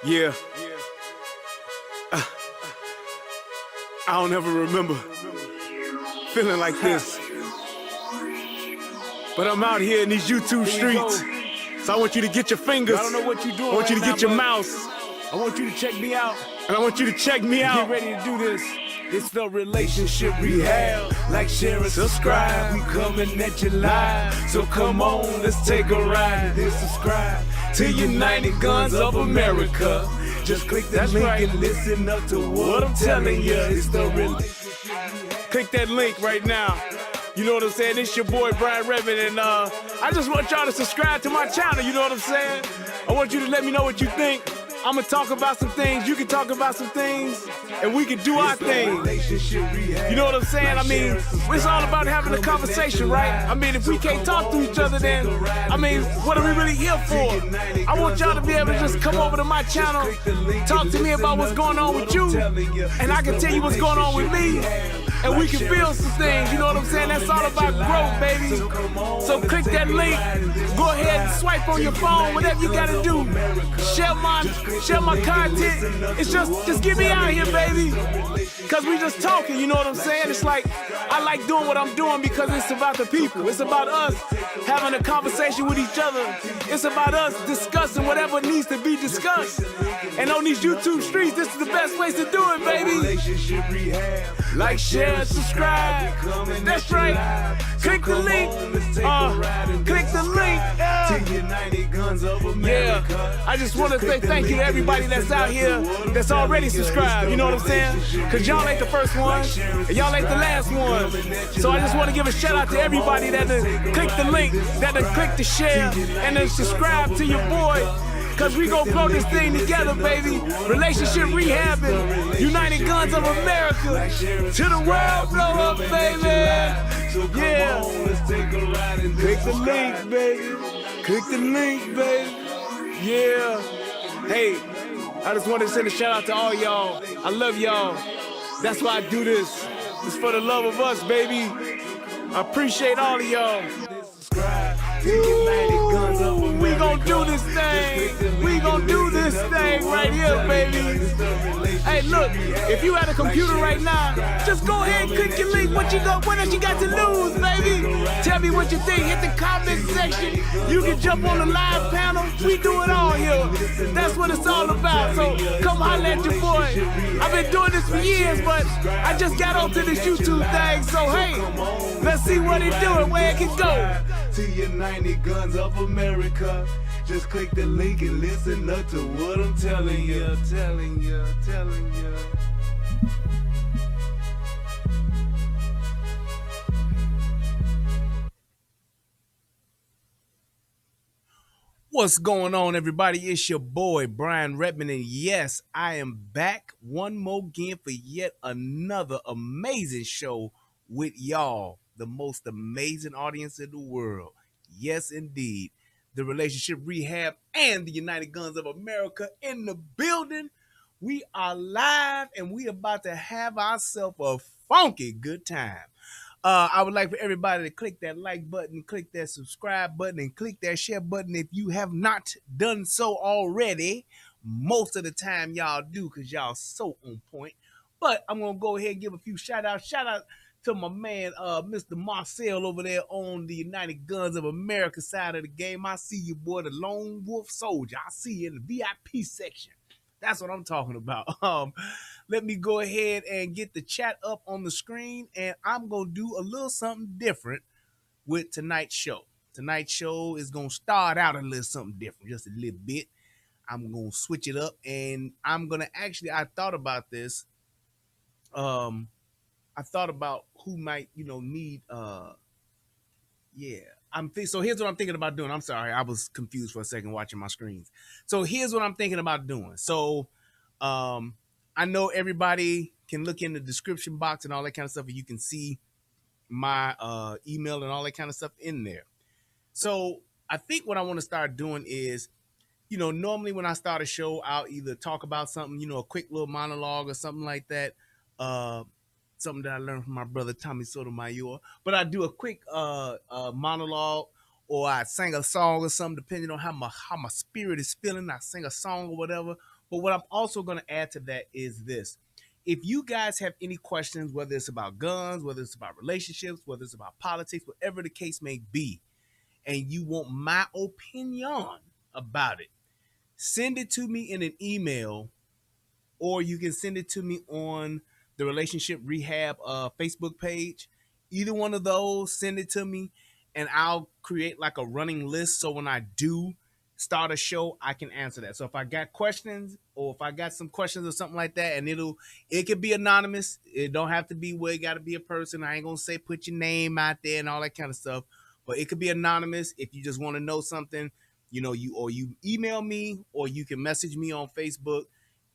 Yeah. I don't ever remember feeling like this. But I'm out here in these YouTube streets. So I want you to get your fingers. I don't know what you're doing. I want you to get your mouse. I want you to check me out. And I want you to check me out. Get ready to do this. It's the relationship rehab. Like, share, and subscribe. We coming at you live. So come on, let's take a ride. Then subscribe to United Guns of America. Just click that link and listen up to what I'm telling you. It's the relationship. Click that link right now. You know what I'm saying? It's your boy Brian Redmond, and I just want y'all to subscribe to my channel. You know what I'm saying? I want you to let me know what you think. I'm gonna talk about some things, you can talk about some things, and we can do our thing. You know what I'm saying? I mean, it's all about having a conversation, right? I mean, if we can't talk to each other, then, I mean, what are we really here for? I want y'all to be able to just come over to my channel, talk to me about what's going on with you, and I can tell you what's going on with me, and we can build some things, you know what I'm saying? That's all about growth, baby. So click that link, go ahead and swipe on your phone, whatever you gotta do. Share my content. It's just get me out here, baby. Cause we just talking, you know what I'm saying? It's like, I like doing what I'm doing because it's about the people. It's about us having a conversation with each other. It's about us discussing whatever needs to be discussed. And on these YouTube streets, this is the best place to do it, baby. Like, share, subscribe. That's right. Click the link. Click the link. Yeah. I just want to say thank you to everybody that's out here that's already subscribed. You know what I'm saying? Because y'all ain't the first one, and y'all ain't the last one. So I just want to give a shout out to everybody that click the link, that click the share, and then subscribe to your boy. Cause we gon' blow this thing together, baby. Relationship rehabbing, United Guns of America. To the world, blow up, baby. Yeah. Click the link, baby. Click the link, baby. Yeah. Hey, I just wanted to send a shout out to all y'all. I love y'all. That's why I do this. It's for the love of us, baby. I appreciate all of y'all. Ooh, we gon' do this thing. We gon' do this thing right here, baby. Hey, look, if you at a computer right now, just go ahead and click your link. What else you got to lose, baby? Tell me what you think. Hit the comment section. You can jump on the live panel. We do it all here. That's what it's all about. So come holler at your boy. I've been doing this for years, but I just got onto this YouTube thing. So hey, let's see what it do and where it can go. To United Guns of America. Just click the link and listen up to what I'm telling you, telling you. What's going on, everybody? It's your boy, Brian Redmond, and yes, I am back one more again for yet another amazing show with y'all, the most amazing audience in the world. Yes, indeed. The Relationship Rehab and the United Guns of America in the building. We are live, and we about to have ourselves a funky good time. I would like for everybody to click that like button, click that subscribe button, and click that share button if you have not done so already. Most of the time y'all do because y'all so on point. But I'm going to go ahead and give a few shout outs. Shout out to my man, Mr. Marcel over there on the United Guns of America side of the game. I see you, boy, the Lone Wolf Soldier. I see you in the VIP section. That's what I'm talking about. Let me go ahead and get the chat up on the screen, and I'm going to do a little something different with tonight's show. Tonight's show is going to start out a little something different, just a little bit. I'm going to switch it up, and I'm going to actually, I thought about this. I thought about who might, need, so here's what I'm thinking about doing. I'm sorry, I was confused for a second watching my screens. So here's what I'm thinking about doing. So I know everybody can look in the description box and all that kind of stuff, and you can see my email and all that kind of stuff in there. So I think what I want to start doing is, normally when I start a show, I'll either talk about something, a quick little monologue or something like that. Something that I learned from my brother Tommy Sotomayor. But I do a quick monologue, or I sing a song or something, depending on how my spirit is feeling. I sing a song or whatever. But what I'm also going to add to that is this. if you guys have any questions, whether it's about guns, whether it's about relationships, whether it's about politics, whatever the case may be, and you want my opinion about it, send it to me in an email, or you can send it to me on the Relationship Rehab Facebook page. Either one of those, send it to me, and I'll create like a running list so when I do start a show, I can answer that. So if I got questions, or if I got some questions or something like that, and it could be anonymous. It don't have to be where it got to be a person. I ain't gonna say put your name out there and all that kind of stuff, but it could be anonymous. If you just want to know something, you email me, or you can message me on Facebook,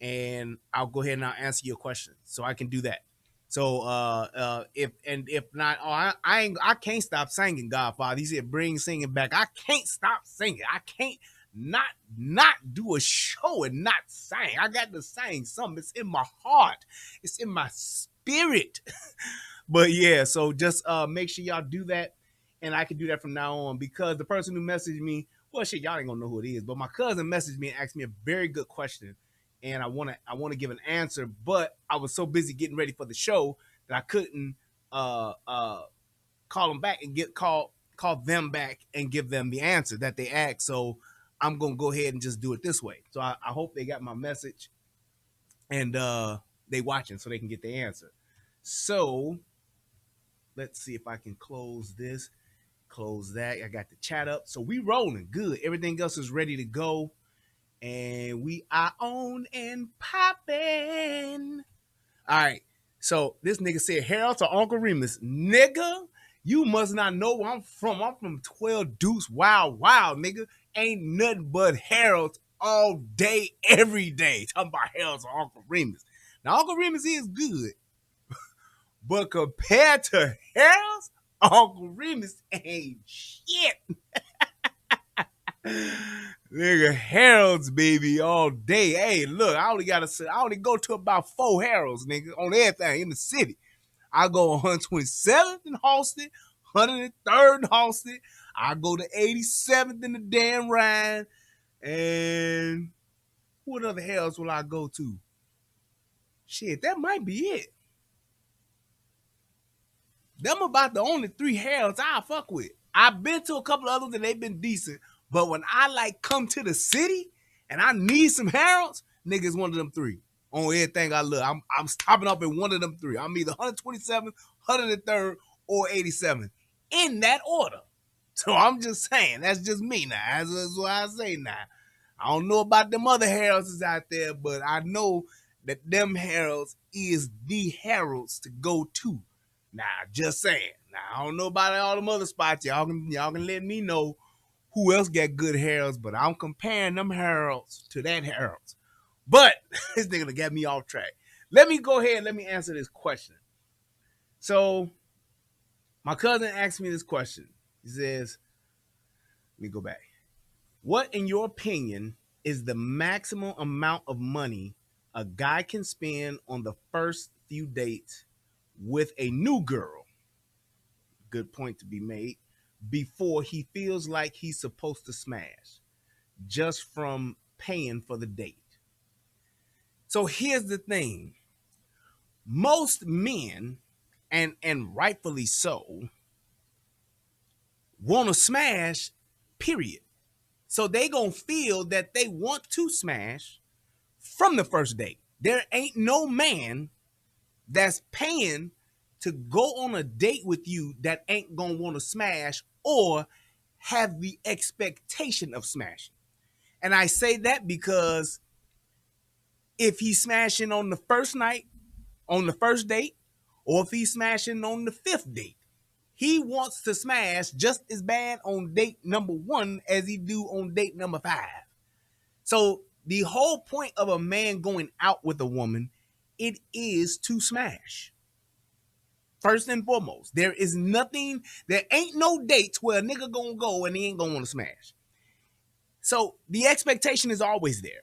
and I'll go ahead and I'll answer your question. So I can do that. So if not, I can't stop singing Godfather. He said bring singing back. I can't stop singing. I can't not do a show and not sing. I got to sing something. It's in my heart. It's in my spirit. But yeah, so just make sure y'all do that, and I can do that from now on, because the person who messaged me, well, shit, y'all ain't gonna know who it is, but my cousin messaged me and asked me a very good question, and I want to give an answer, but I was so busy getting ready for the show that I couldn't call them back and call them back and give them the answer that they asked. So I'm gonna go ahead and just do it this way. So I hope they got my message, and they watching so they can get the answer. So let's see if I can close this, close that. I got the chat up, so we rolling good. Everything else is ready to go, and we are on and popping. All right. So this nigga said Harold to Uncle Remus. Nigga, you must not know where I'm from. I'm from 12 Deuce Wild Wild, nigga. Ain't nothing but Harold's all day, every day. Talking about Harold to Uncle Remus. Now, Uncle Remus is good, but compared to Harold's, Uncle Remus ain't shit. Nigga, Harold's, baby, all day. Hey, look, I only go to about 4 Harold's, nigga, on everything in the city. I go on 127th in Halsted, 103rd in Halsted. I go to 87th in the damn Rhine. And what other Harold's will I go to? Shit, that might be it. Them about the only 3 Harold's I fuck with. I've been to a couple others and they've been decent. But when I like come to the city and I need some Harold's, niggas one of them 3. On everything I look, I'm stopping up in one of them 3. I'm either 127th, 103rd, or 87th. In that order. So I'm just saying, that's just me now. That's what I say now. I don't know about them other Harold's out there, but I know that them Harold's is the Harold's to go to. Now, just saying. Now, I don't know about all them other spots. Y'all can let me know who else got good Harold's, but I'm comparing them Harold's to that Harold's. But this nigga got me off track. Let me go ahead and let me answer this question. So, my cousin asked me this question. He says, let me go back. What, in your opinion, is the maximum amount of money a guy can spend on the first few dates with a new girl? Good point to be made. Before he feels like he's supposed to smash, just from paying for the date. So here's the thing. Most men, and rightfully so, want to smash, period. So they gonna feel that they want to smash from the first date. There ain't no man that's paying to go on a date with you that ain't gonna want to smash or have the expectation of smashing. And I say that because if he's smashing on the first night, on the first date, or if he's smashing on the 5th date, he wants to smash just as bad on date number 1 as he do on date number 5. So the whole point of a man going out with a woman, it is to smash. First and foremost, there ain't no dates where a nigga gonna go and he ain't gonna want to smash. So the expectation is always there.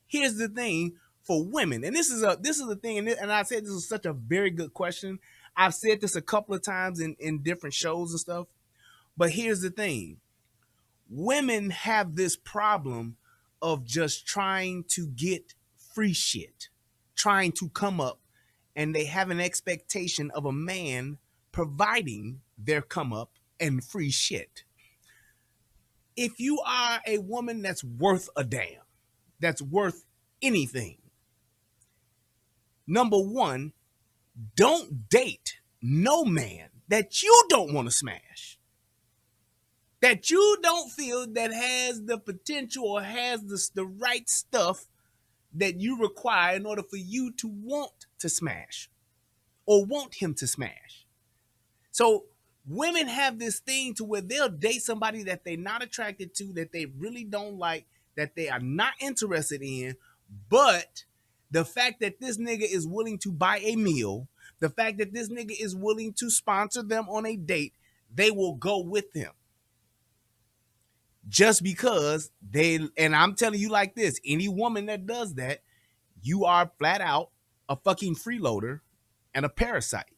Here's the thing for women, and this is the thing, and I said this is such a very good question. I've said this a couple of times in different shows and stuff, but here's the thing. Women have this problem of just trying to get free shit, trying to come up and they have an expectation of a man providing their come up and free shit. If you are a woman that's worth a damn, that's worth anything, number one, don't date no man that you don't want to smash, that you don't feel that has the potential or has the right stuff that you require in order for you to want to smash or want him to smash. So women have this thing to where they'll date somebody that they're not attracted to, that they really don't like, that they are not interested in, but the fact that this nigga is willing to buy a meal, the fact that this nigga is willing to sponsor them on a date, they will go with him. Just because and I'm telling you like this, any woman that does that, you are flat out a fucking freeloader and a parasite.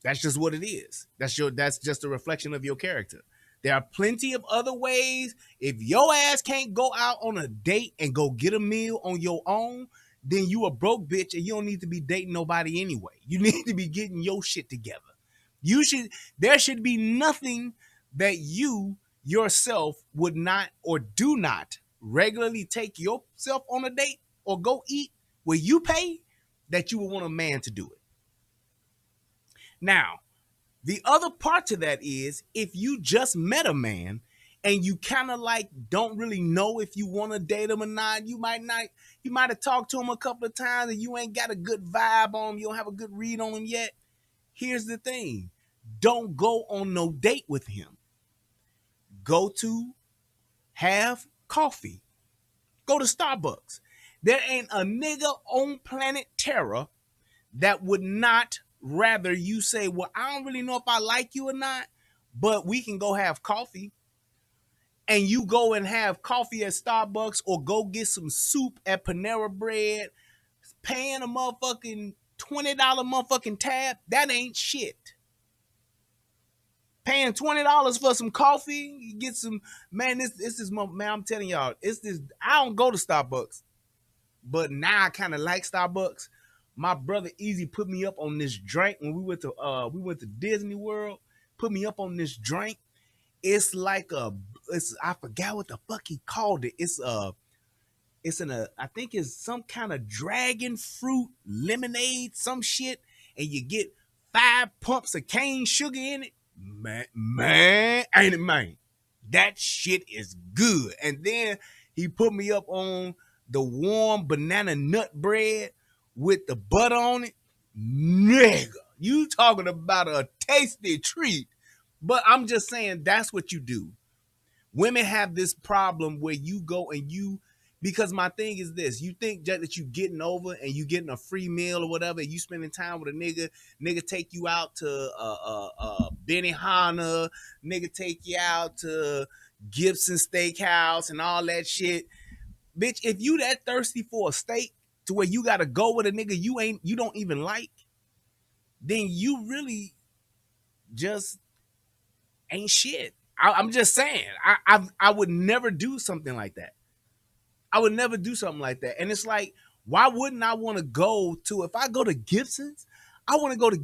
That's just what it is. That's just a reflection of your character. There are plenty of other ways. If your ass can't go out on a date and go get a meal on your own, then you a broke bitch and you don't need to be dating nobody anyway. You need to be getting your shit together. There should be nothing that you yourself would not or do not regularly take yourself on a date or go eat where you pay that you would want a man to do it. Now, the other part to that is if you just met a man and you kind of like don't really know if you want to date him or not, you might have talked to him a couple of times and you ain't got a good vibe on him, you don't have a good read on him yet. Here's the thing. Don't go on no date with him. Go to have coffee. Go to Starbucks. There ain't a nigga on planet Terra that would not rather you say, well, I don't really know if I like you or not, but we can go have coffee. And you go and have coffee at Starbucks or go get some soup at Panera Bread, paying a motherfucking $20 motherfucking tab. That ain't shit. Paying $20 for some coffee, you get some, man, this is, man, I'm telling y'all, it's this, I don't go to Starbucks, but now I kind of like Starbucks. My brother Easy put me up on this drink when we went to Disney World, put me up on this drink. It's like I forgot what the fuck he called it. I think it's some kind of dragon fruit lemonade, some shit, and you get 5 pumps of cane sugar in it. Man, ain't it, man? That shit is good. And then he put me up on the warm banana nut bread with the butter on it. Nigga, you talking about a tasty treat. But I'm just saying that's what you do. Women have this problem where you go and because my thing is this, you think that you getting over and you getting a free meal or whatever, you spending time with a nigga take you out to Benihana, nigga take you out to Gibson Steakhouse and all that shit. Bitch, if you that thirsty for a steak to where you gotta go with a nigga you don't even like, then you really just ain't shit. I'm just saying, I would never do something like that. I would never do something like that. And it's like, why wouldn't I want to go to, if I go to Gibson's, I want to go to,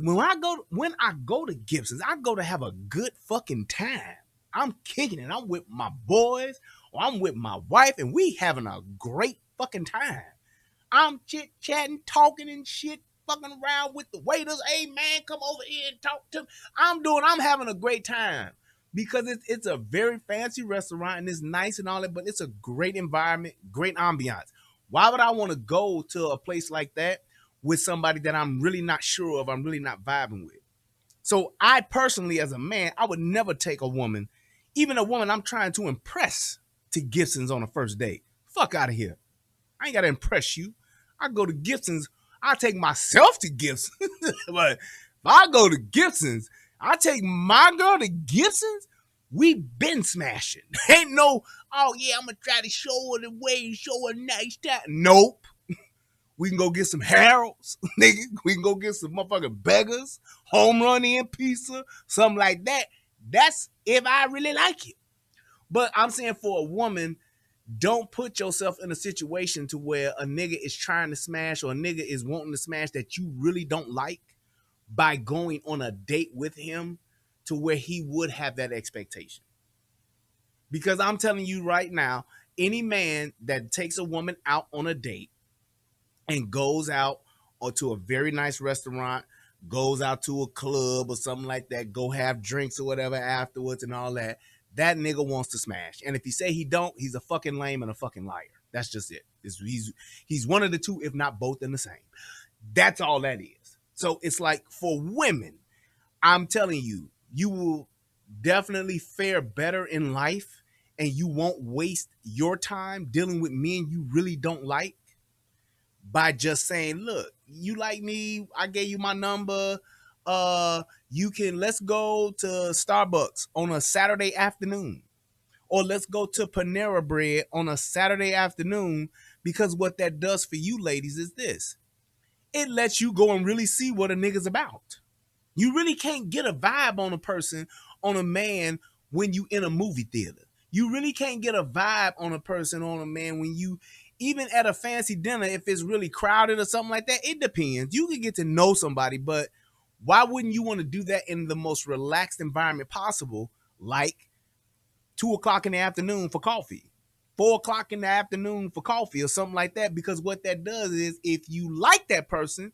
when I go to Gibson's, I go to have a good fucking time. I'm kicking it. I'm with my boys or I'm with my wife and we having a great fucking time. I'm chit-chatting, talking and shit, fucking around with the waiters. Hey man, come over here and talk to me. I'm having a great time. Because it's a very fancy restaurant and it's nice and all that, but it's a great environment, great ambiance. Why would I want to go to a place like that with somebody that I'm really not sure of, I'm really not vibing with? So I personally, as a man, I would never take a woman, even a woman I'm trying to impress, to Gibson's on a first date. Fuck out of here. I ain't got to impress you. I go to Gibson's. I take myself to Gibson's. But if I go to Gibson's, I take my girl to Gibson's, we been smashing. Ain't no, oh yeah, I'm gonna try to show her the way, show her nice time. Nope. We can go get some Harold's, nigga. We can go get some motherfucking Beggars, Home Run Inn Pizza, something like that. That's if I really like it. But I'm saying for a woman Don't put yourself in a situation to where a nigga is trying to smash or a nigga is wanting to smash that you really don't like by going on a date with him to where he would have that expectation. Because I'm telling you right now, any man that takes a woman out on a date and goes out or to a very nice restaurant, goes out to a club or something like that, go have drinks or whatever afterwards and all that, that nigga wants to smash. And if he say he don't, he's a fucking lame and a fucking liar. That's just it. He's one of the two, if not both in the same. That's all that is. So it's like for women, I'm telling you, you will definitely fare better in life and you won't waste your time dealing with men you really don't like by just saying, look, you like me, I gave you my number. Let's go to Starbucks on a Saturday afternoon. Or let's go to Panera Bread on a Saturday afternoon, because what that does for you ladies is this. It lets you go and really see what a nigga's about. You really can't get a vibe on a person, on a man, when you in a movie theater. You really can't get a vibe on a person, on a man, when you, even at a fancy dinner, if it's really crowded or something like that, it depends. You can get to know somebody, but why wouldn't you want to do that in the most relaxed environment possible, like 2 o'clock in the afternoon for coffee, 4 o'clock in the afternoon for coffee or something like that? Because what that does is, if you like that person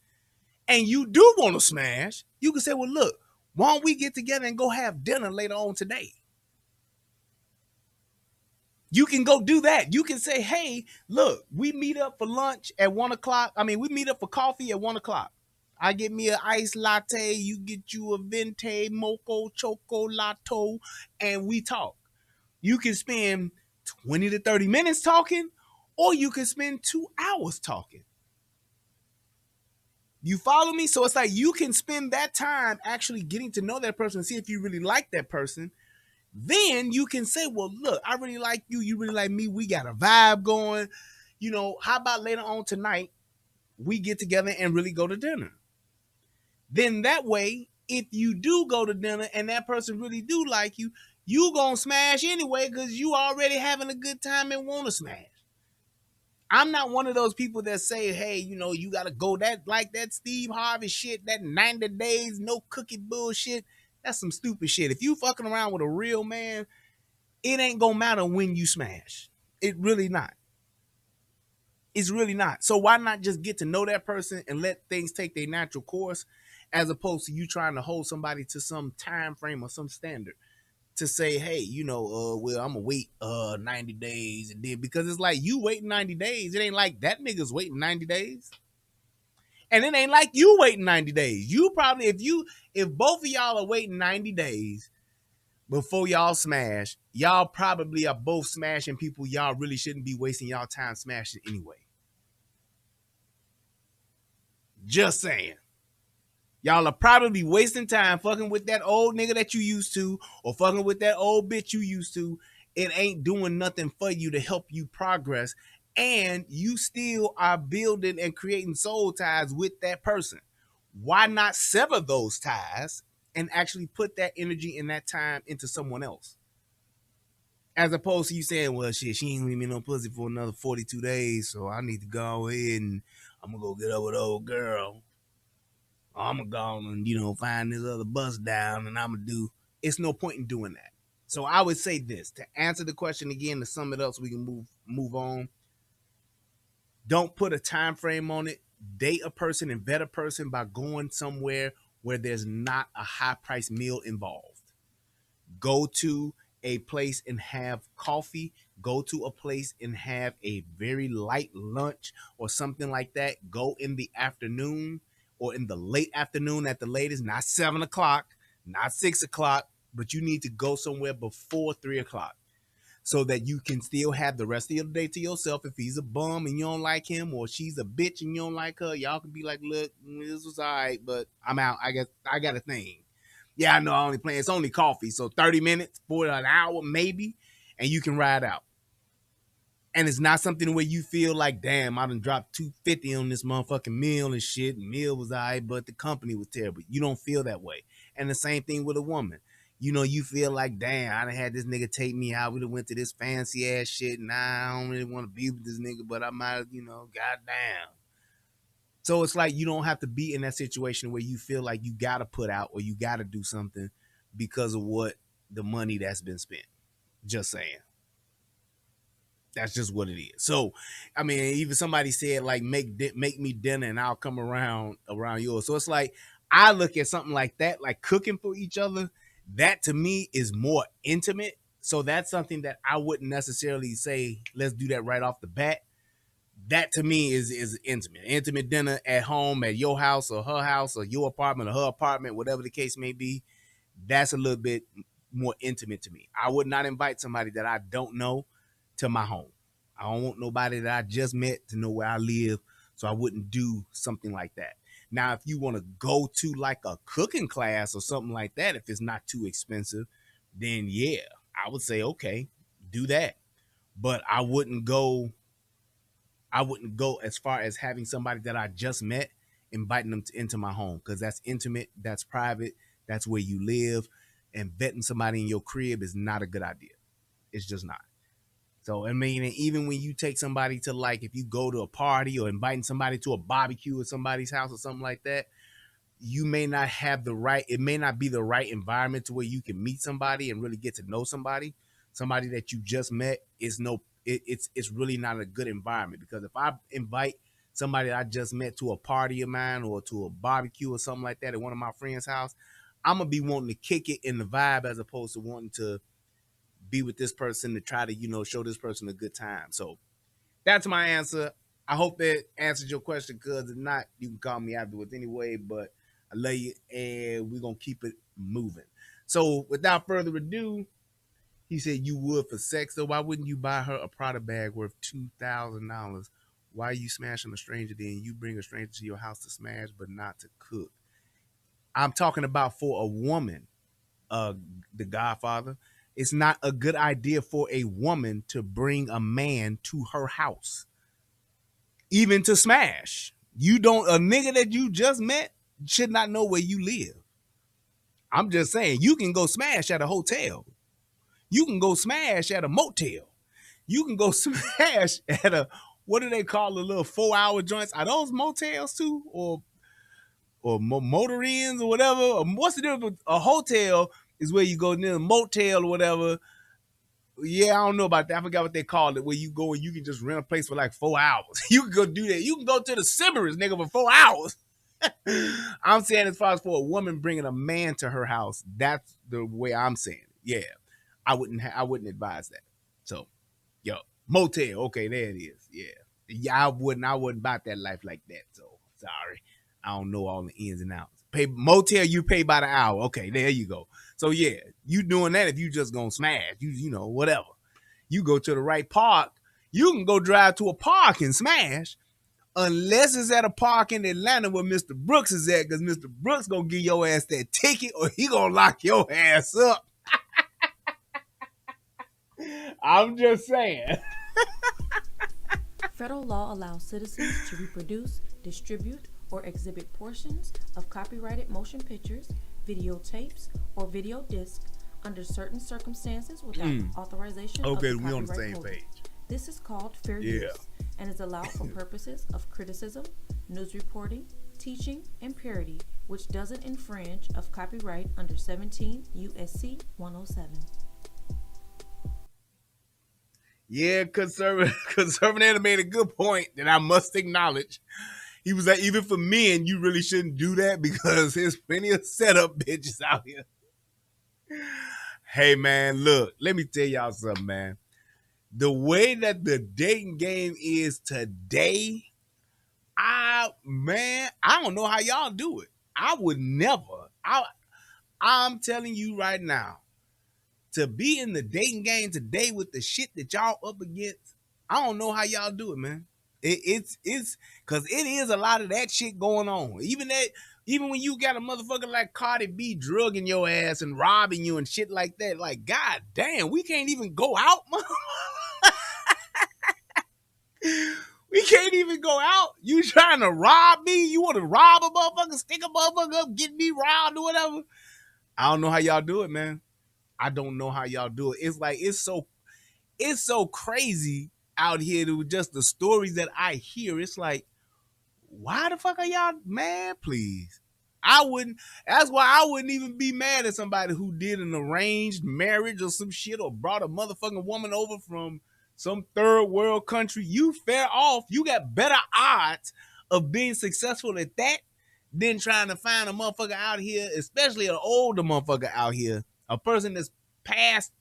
and you do want to smash, you can say, well, look, why don't we get together and go have dinner later on today? You can go do that. You can say, hey, look, we meet up for lunch at 1 o'clock. We meet up for coffee at 1 o'clock. I get me an iced latte. You get you a venti mocha chocolato, and we talk. You can spend 20 to 30 minutes talking, or you can spend 2 hours talking. You follow me? So it's like you can spend that time actually getting to know that person and see if you really like that person. Then you can say, well, look, I really like you. You really like me. We got a vibe going. How about later on tonight, we get together and really go to dinner? Then that way, if you do go to dinner and that person really do like you, you gonna smash anyway because you already having a good time and want to smash. I'm not one of those people that say, hey, you got to go like that Steve Harvey shit, that 90 days, no cookie bullshit. That's some stupid shit. If you fucking around with a real man, it ain't going to matter when you smash. It really not. It's really not. So why not just get to know that person and let things take their natural course, as opposed to you trying to hold somebody to some time frame or some standard to say, hey, well, I'm gonna wait 90 days, and then, because it's like you waiting 90 days, it ain't like that nigga's waiting 90 days. And it ain't like you waiting 90 days. You probably, if both of y'all are waiting 90 days before y'all smash, y'all probably are both smashing people y'all really shouldn't be wasting y'all time smashing anyway. Just saying. Y'all are probably wasting time fucking with that old nigga that you used to, or fucking with that old bitch you used to. It ain't doing nothing for you to help you progress. And you still are building and creating soul ties with that person. Why not sever those ties and actually put that energy and that time into someone else? As opposed to you saying, well, shit, she ain't leave me no pussy for another 42 days, so I need to go ahead and I'm going to go get up with the old girl. I'm going to go and, find this other bus down and I'm going to do. It's no point in doing that. So I would say this, to answer the question again, to sum it up so we can move on. Don't put a time frame on it. Date a person and vet a person by going somewhere where there's not a high price meal involved. Go to a place and have coffee. Go to a place and have a very light lunch or something like that. Go in the afternoon or in the late afternoon at the latest, not 7 o'clock, not 6 o'clock, but you need to go somewhere before 3 o'clock so that you can still have the rest of your day to yourself. If he's a bum and you don't like him, or she's a bitch and you don't like her, y'all can be like, look, this was all right, but I'm out. I guess I got a thing. Yeah, I know I only play. It's only coffee. So 30 minutes, for an hour maybe, and you can ride out. And it's not something where you feel like, damn, I done dropped $250 on this motherfucking meal and shit. And meal was all right, but the company was terrible. You don't feel that way. And the same thing with a woman. you know, you feel like, damn, I done had this nigga take me out. We done went to this fancy ass shit, and I don't really want to be with this nigga, but I might, you know, goddamn. So it's like you don't have to be in that situation where you feel like you gotta put out or you gotta do something because of what the money that's been spent. Just saying. That's just what it is. So, I mean, even somebody said like make me dinner and I'll come around yours. So it's like I look at something like that, like cooking for each other. That to me is more intimate. So that's something that I wouldn't necessarily say let's do that right off the bat. That to me is intimate. Intimate dinner at home, at your house or her house or your apartment or her apartment, whatever the case may be. That's a little bit more intimate to me. I would not invite somebody that I don't know to my home. I don't want nobody that I just met to know where I live, so I wouldn't do something like that. Now, if you want to go to like a cooking class or something like that, if it's not too expensive, then yeah, I would say, okay, do that. But I wouldn't go as far as having somebody that I just met, inviting them into my home, because that's intimate, that's private, that's where you live, and vetting somebody in your crib is not a good idea. It's just not. So, I mean, even when you take somebody to, like, if you go to a party or inviting somebody to a barbecue at somebody's house or something like that, you may not have the right, it may not be the right environment to where you can meet somebody and really get to know somebody. Somebody that you just met is it's really not a good environment, because if I invite somebody that I just met to a party of mine or to a barbecue or something like that at one of my friends' house, I'm gonna be wanting to kick it in the vibe as opposed to wanting to be with this person to try to, you know, show this person a good time. So that's my answer. I hope that answers your question, because if not, you can call me afterwards anyway, but I love you and we're going to keep it moving. So without further ado, he said you would for sex. So why wouldn't you buy her a Prada bag worth $2,000? Why are you smashing a stranger then? You bring a stranger to your house to smash, but not to cook. I'm talking about for a woman, the Godfather. It's not a good idea for a woman to bring a man to her house, even to smash. You don't, a nigga that you just met should not know where you live. I'm just saying, you can go smash at a hotel. You can go smash at a motel. You can go smash at a, what do they call the little 4-hour joints? Are those motels too? Or motor inns or whatever? What's the difference with a hotel is where you go near a motel or whatever. Yeah, I don't know about that. I forgot what they called it, where you go and you can just rent a place for like 4 hours. You can go do that. You can go to the Cimarus, nigga, for 4 hours. I'm saying as far as for a woman bringing a man to her house, that's the way I'm saying it. Yeah, I wouldn't advise that. So, yo, motel, okay, there it is. Yeah, I wouldn't buy that life like that. So, sorry, I don't know all the ins and outs. Pay motel, you pay by the hour. Okay, there you go. So yeah, you doing that if you just gonna smash. You know, whatever. You go to the right park, you can go drive to a park and smash, unless it's at a park in Atlanta where Mr. Brooks is at, because Mr. Brooks gonna give your ass that ticket or he gonna lock your ass up. I'm just saying. Federal law allows citizens to reproduce, distribute, or exhibit portions of copyrighted motion pictures, videotapes, or video discs under certain circumstances without authorization of the Okay, we on the copyright same holder. page. This is called fair use and is allowed for purposes of criticism, news reporting, teaching, and parody, which doesn't infringe of copyright under 17 U.S.C. 107. Yeah, conservative made a good point that I must acknowledge. He was like, even for men, you really shouldn't do that because there's plenty of setup bitches out here. Hey, man, look, let me tell y'all something, man. The way that the dating game is today, I don't know how y'all do it. I would never. I'm telling you right now, to be in the dating game today with the shit that y'all up against, I don't know how y'all do it, man. It's because it is a lot of that shit going on. Even when you got a motherfucker like Cardi B drugging your ass and robbing you and shit like that, like, god damn, we can't even go out, we can't even go out. You trying to rob me? You want to rob a motherfucker, stick a motherfucker up, get me robbed or whatever? I don't know how y'all do it, man. I don't know how y'all do it. It's like it's so crazy out here to just the stories that I hear. It's like, why the fuck are y'all, man? Please. I wouldn't. That's why I wouldn't even be mad at somebody who did an arranged marriage or some shit or brought a motherfucking woman over from some third world country. You fair off. You got better odds of being successful at that than trying to find a motherfucker out here, especially an older motherfucker out here, a person that's past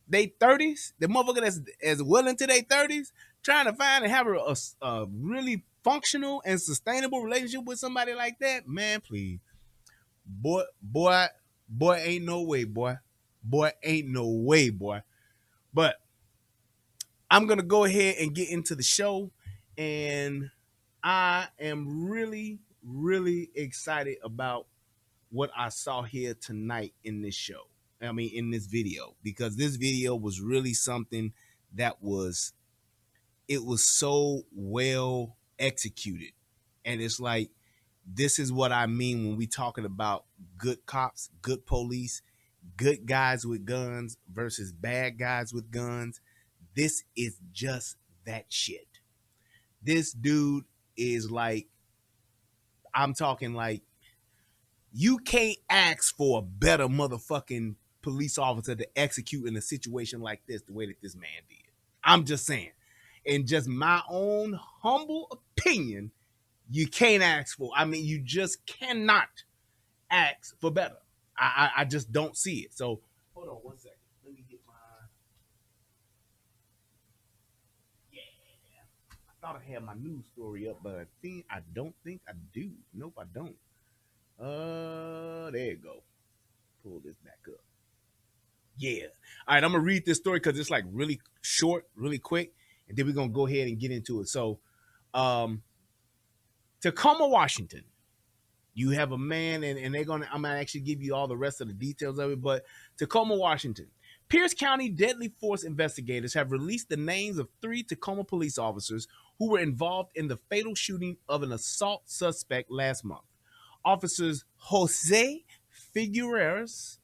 they 30s, the motherfucker that's as well into their 30s, trying to find and have a really functional and sustainable relationship with somebody like that, man, please. Boy, ain't no way, boy. Boy, ain't no way, boy. But I'm going to go ahead and get into the show. And I am really, really excited about what I saw here tonight in this show. I mean, in this video, because this video was really something that was so well executed. And it's like, this is what I mean when we talking about good cops, good police, good guys with guns versus bad guys with guns. This is just that shit. This dude is like, I'm talking like, you can't ask for a better motherfucking police officer to execute in a situation like this the way that this man did. I'm just saying. In just my own humble opinion, you can't ask for. I mean, you just cannot ask for better. I just don't see it. So hold on 1 second. Let me get my. Yeah. I thought I had my news story up, but I don't think I do. Nope, I don't. There you go. Pull this back up. Yeah. All right, I'm gonna read this story because it's like really short, really quick, and then we're gonna go ahead and get into it. So, Tacoma, Washington. You have a man, and I'm gonna actually give you all the rest of the details of it. But Tacoma, Washington. Pierce County deadly force investigators have released the names of 3 Tacoma police officers who were involved in the fatal shooting of an assault suspect last month. Officers Jose Figueres,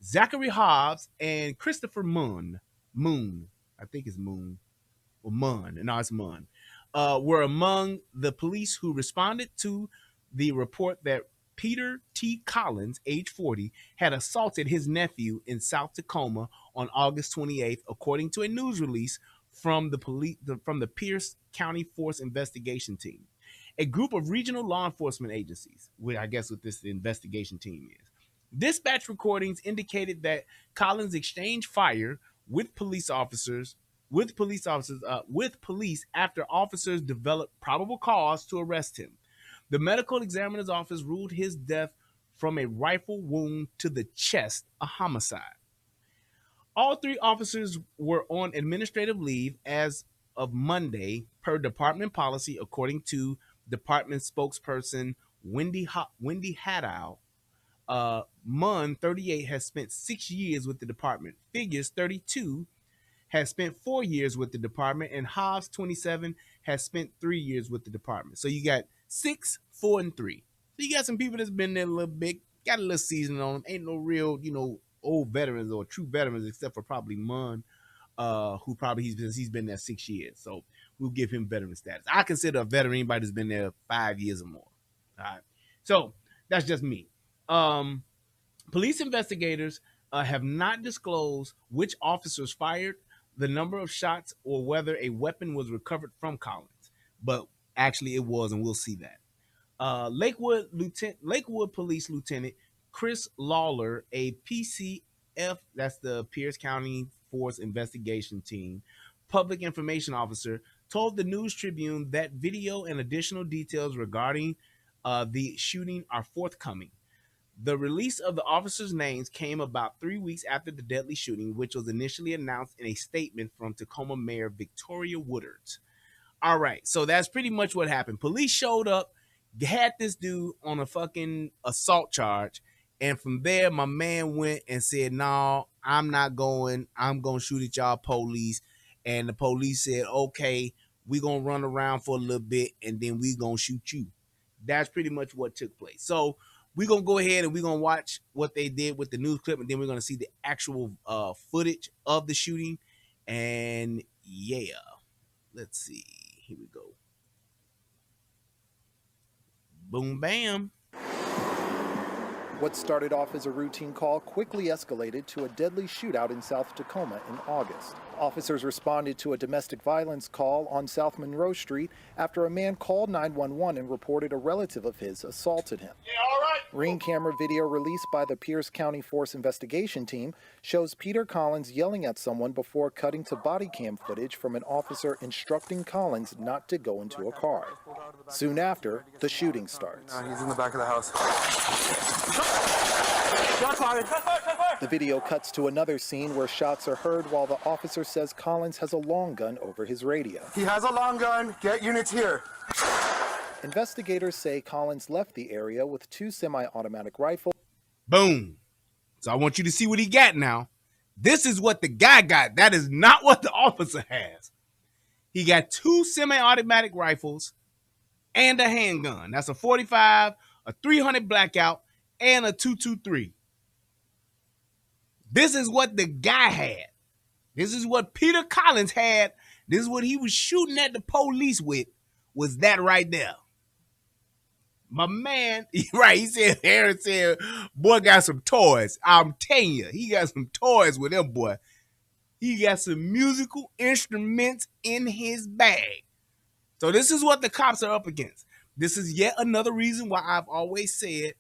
Zachary Hobbs, and Christopher Moon, I think it's Moon, or Munn, no, it's Munn, were among the police who responded to the report that Peter T. Collins, age 40, had assaulted his nephew in South Tacoma on August 28th, according to a news release from the Pierce County Force Investigation Team, a group of regional law enforcement agencies, which I guess what this investigation team is. Dispatch recordings indicated that Collins exchanged fire with police after officers developed probable cause to arrest him. The medical examiner's office ruled his death from a rifle wound to the chest a homicide. All 3 officers were on administrative leave as of Monday, per department policy, according to department spokesperson Wendy Haddow. Munn, 38, has spent 6 years with the department. Figures, 32, has spent 4 years with the department, and Hobbs, 27, has spent 3 years with the department. So you got 6, 4, and 3. So you got some people that's been there a little bit, got a little seasoning on them. Ain't no real, old veterans or true veterans, except for probably Munn, who probably he's been there 6 years. So we'll give him veteran status. I consider a veteran anybody that's been there 5 years or more. All right. So that's just me. Police investigators have not disclosed which officers fired the number of shots or whether a weapon was recovered from Collins, but actually it was, and we'll see that. Lakewood Police Lieutenant Chris Lawler, a PCF, that's the Pierce County Force Investigation Team, public information officer, told the News Tribune that video and additional details regarding the shooting are forthcoming. The release of the officers' names came about 3 weeks after the deadly shooting, which was initially announced in a statement from Tacoma Mayor Victoria Woodard. All right, so that's pretty much what happened. Police showed up, had this dude on a fucking assault charge, and from there, my man went and said, "No, I'm not going. I'm going to shoot at y'all police." And the police said, "Okay, we're going to run around for a little bit, and then we're going to shoot you." That's pretty much what took place. So We're going to go ahead and we're going to watch what they did with the news clip, and then we're going to see the actual footage of the shooting. And yeah, let's see. Here we go. Boom, bam. What started off as a routine call quickly escalated to a deadly shootout in South Tacoma in August. Officers responded to a domestic violence call on South Monroe Street after a man called 911 and reported a relative of his assaulted him. Ring camera video released by the Pierce County Force Investigation Team shows Peter Collins yelling at someone before cutting to body cam footage from an officer instructing Collins not to go into a car. Soon after, the shooting starts. He's in the back of the house. The video cuts to another scene where shots are heard while the officer says Collins has a long gun over his radio. He has a long gun. Get units here. Investigators say Collins left the area with 2 semi-automatic rifles. Boom. So I want you to see what he got now. This is what the guy got. That is not what the officer has. He got 2 semi-automatic rifles and a handgun. That's a 45, a 300 blackout, and a 223. This is what the guy had. This is what Peter Collins had. This is what he was shooting at the police with, was that right there. My man, right, he said, Aaron said, boy got some toys. I'm telling you, he got some toys with him, boy. He got some musical instruments in his bag. So this is what the cops are up against. This is yet another reason why I've always said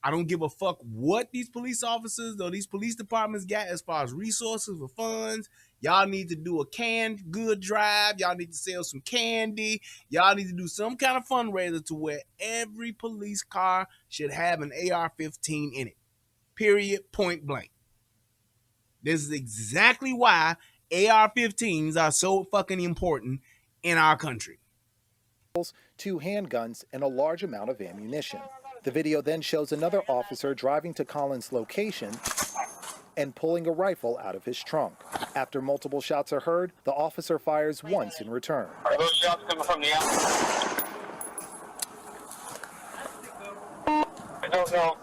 I don't give a fuck what these police officers or these police departments got as far as resources or funds. Y'all need to do a canned good drive. Y'all need to sell some candy. Y'all need to do some kind of fundraiser to where every police car should have an AR-15 in it. Period. Point blank. This is exactly why AR-15s are so fucking important in our country. 2 handguns, and a large amount of ammunition. The video then shows another officer driving to Collins' location and pulling a rifle out of his trunk. After multiple shots are heard, the officer fires once in return. Are those shots coming from the outside? I don't know.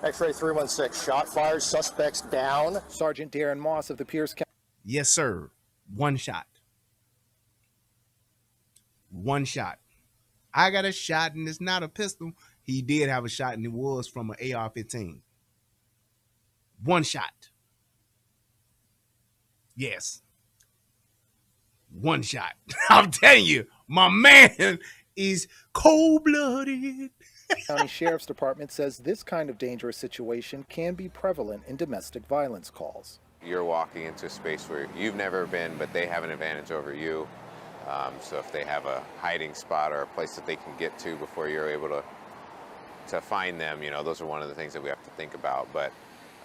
X-ray 316, shot fired, suspects down. Sergeant Darren Moss of the Pierce County. Yes, sir. 1 shot. 1 shot. I got a shot, and it's not a pistol. He did have a shot, and it was from an AR-15. 1 shot. Yes. 1 shot. I'm telling you, my man is cold-blooded. County Sheriff's Department says this kind of dangerous situation can be prevalent in domestic violence calls. You're walking into a space where you've never been, but they have an advantage over you. So if they have a hiding spot or a place that they can get to before you're able to find them, you know, those are one of the things that we have to think about. But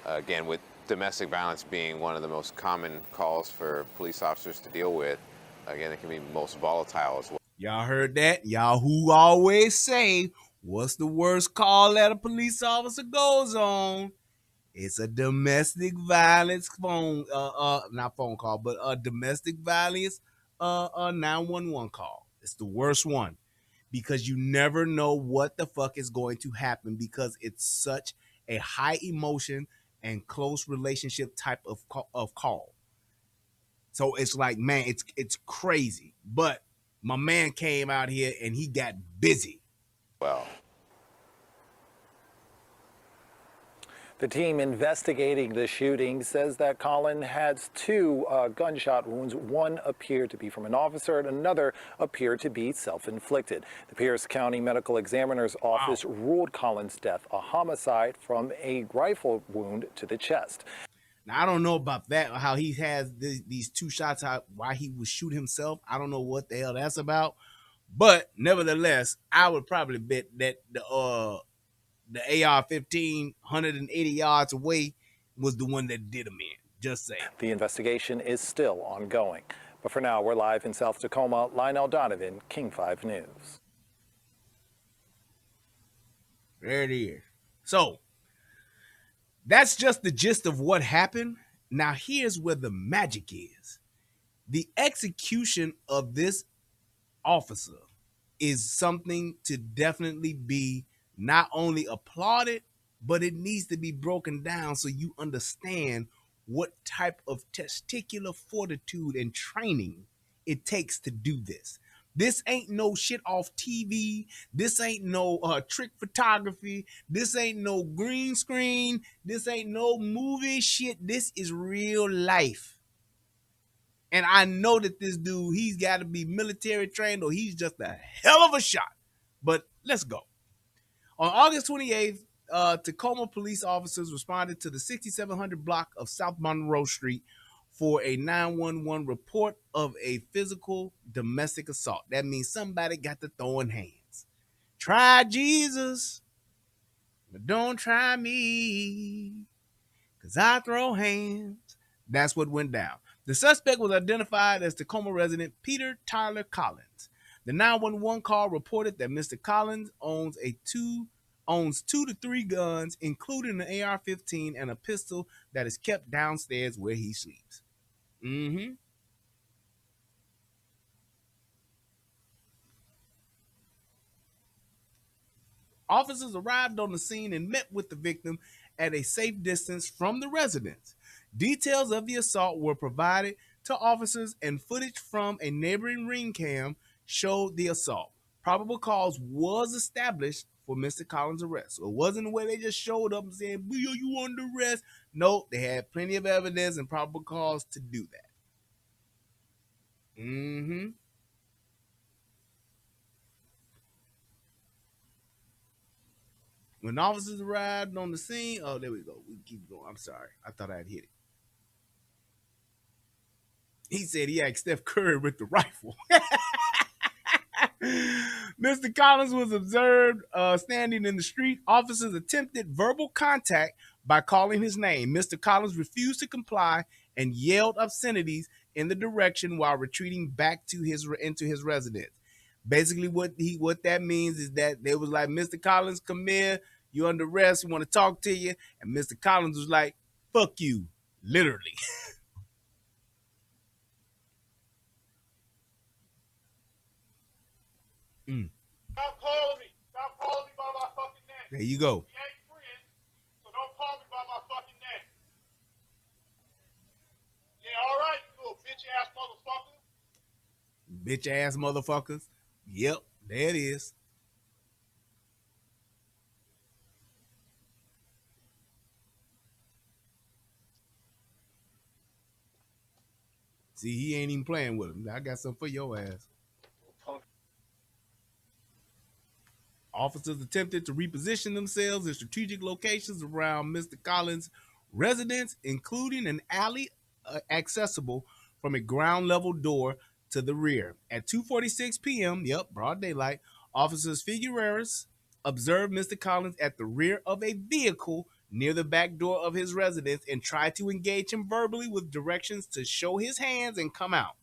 again, with domestic violence being one of the most common calls for police officers to deal with, again, it can be most volatile as well. Y'all heard that? Y'all who always say, what's the worst call that a police officer goes on? It's a domestic violence phone, not phone call, but a domestic violence 911 call. It's the worst one because you never know what the fuck is going to happen because it's such a high emotion and close relationship type of call. So it's like, man, it's crazy. But my man came out here and he got busy. Well, The team investigating the shooting says that Colin has 2 gunshot wounds. One appeared to be from an officer and another appeared to be self-inflicted. The Pierce County Medical Examiner's Office ruled Colin's death a homicide from a rifle wound to the chest. Now, I don't know about that, how he has these 2 shots out, why he would shoot himself. I don't know what the hell that's about. But nevertheless, I would probably bet that the AR-15, 180 yards away, was the one that did him in. Just saying. The investigation is still ongoing. But for now, we're live in South Tacoma. Lionel Donovan, King 5 News. There it is. So, that's just the gist of what happened. Now, here's where the magic is. The execution of this officer is something to definitely be not only applauded, but it needs to be broken down so you understand what type of testicular fortitude and training it takes to do this. This ain't no shit off TV. This ain't no trick photography. This ain't no green screen. This ain't no movie shit. This is real life. And I know that this dude, he's got to be military trained or he's just a hell of a shot. But let's go. On August 28th, Tacoma police officers responded to the 6700 block of South Monroe Street for a 911 report of a physical domestic assault. That means somebody got the throwing hands. Try Jesus, but don't try me, because I throw hands. That's what went down. The suspect was identified as Tacoma resident Peter Tyler Collins. The 911 call reported that Mr. Collins owns two to three guns, including an AR-15 and a pistol that is kept downstairs where he sleeps. Officers arrived on the scene and met with the victim at a safe distance from the residence. Details of the assault were provided to officers, and footage from a neighboring ring cam showed the assault. Probable cause was established for Mr. Collins' arrest. So it wasn't the way they just showed up and said, "Booyah, you under arrest." No, they had plenty of evidence and probable cause to do that. When officers arrived on the scene, oh, there we go. We keep going. I'm sorry. I thought I'd hit it. He said he asked Steph Curry with the rifle. Mr. Collins was observed standing in the street. Officers attempted verbal contact by calling his name. Mr. Collins refused to comply and yelled obscenities in the direction while retreating back into his residence. Basically, what that means is that they was like, "Mr. Collins, come here. You under arrest. We want to talk to you." And Mr. Collins was like, "Fuck you," literally. Stop calling me. Stop calling me by my fucking name. There you go. We ain't friends, so don't call me by my fucking name. Yeah, all right, you little bitch-ass motherfucker. Bitch-ass motherfuckers. Yep, there it is. See, he ain't even playing with him. I got something for your ass. Officers attempted to reposition themselves in strategic locations around Mr. Collins' residence, including an alley accessible from a ground level door to the rear. At 2:46 p.m., broad daylight, officers Figueres observed Mr. Collins at the rear of a vehicle near the back door of his residence and tried to engage him verbally with directions to show his hands and come out.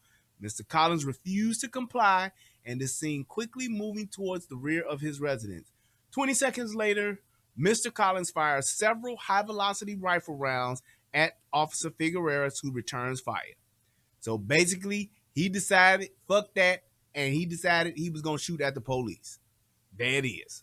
Mr. Collins refused to comply and is seen quickly moving towards the rear of his residence. 20 seconds later, Mr. Collins fires several high-velocity rifle rounds at Officer Figueres, who returns fire. So basically, he decided, fuck that, and he decided he was going to shoot at the police. There it is.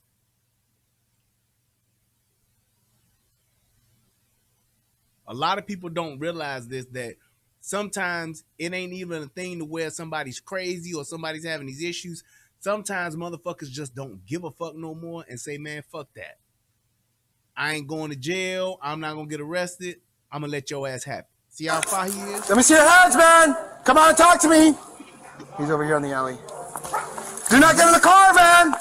A lot of people don't realize this, that sometimes it ain't even a thing to where somebody's crazy or somebody's having these issues. Sometimes motherfuckers just don't give a fuck no more and say, "Man, fuck that. I ain't going to jail. I'm not going to get arrested. I'm going to let your ass happen." See how far he is? Let me see your hands, man. Come on and talk to me. He's over here in the alley. Do not get in the car, man.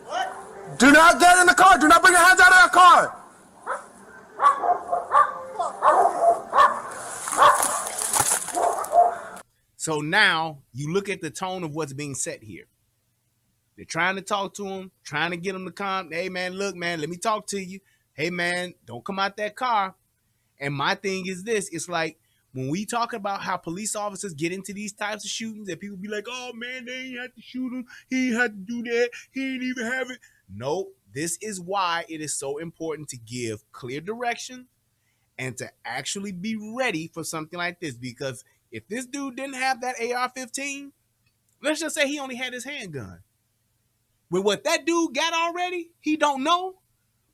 What? Do not get in the car. Do not bring your hands out of that car. So now you look at the tone of what's being said here. They're trying to talk to him, trying to get him to come. "Hey, man, look, man, let me talk to you. Hey, man, don't come out that car." And my thing is this. It's like when we talk about how police officers get into these types of shootings and people be like, "Oh, man, they ain't have to shoot him. He ain't have to do that. He ain't even have it." No, this is why it is so important to give clear direction and to actually be ready for something like this. Because if this dude didn't have that AR-15, let's just say he only had his handgun. With what that dude got already, he don't know.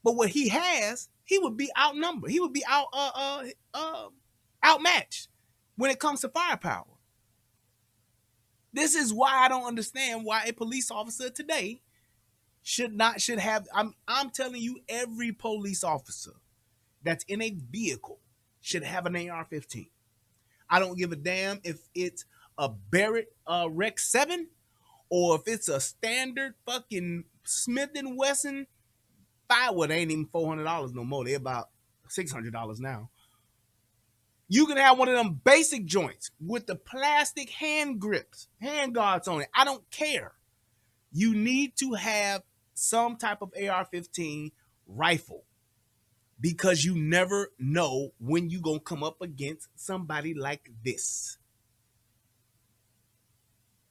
But what he has, he would be outnumbered. He would be outmatched when it comes to firepower. This is why I don't understand why a police officer today should have. I'm telling you, every police officer that's in a vehicle should have an AR-15. I don't give a damn if it's a Barrett Rec 7 or if it's a standard fucking Smith & Wesson 5. Well, they ain't even $400 no more. They're about $600 now. You can have one of them basic joints with the plastic hand grips, hand guards on it. I don't care. You need to have some type of AR-15 rifle because you never know when you're going to come up against somebody like this.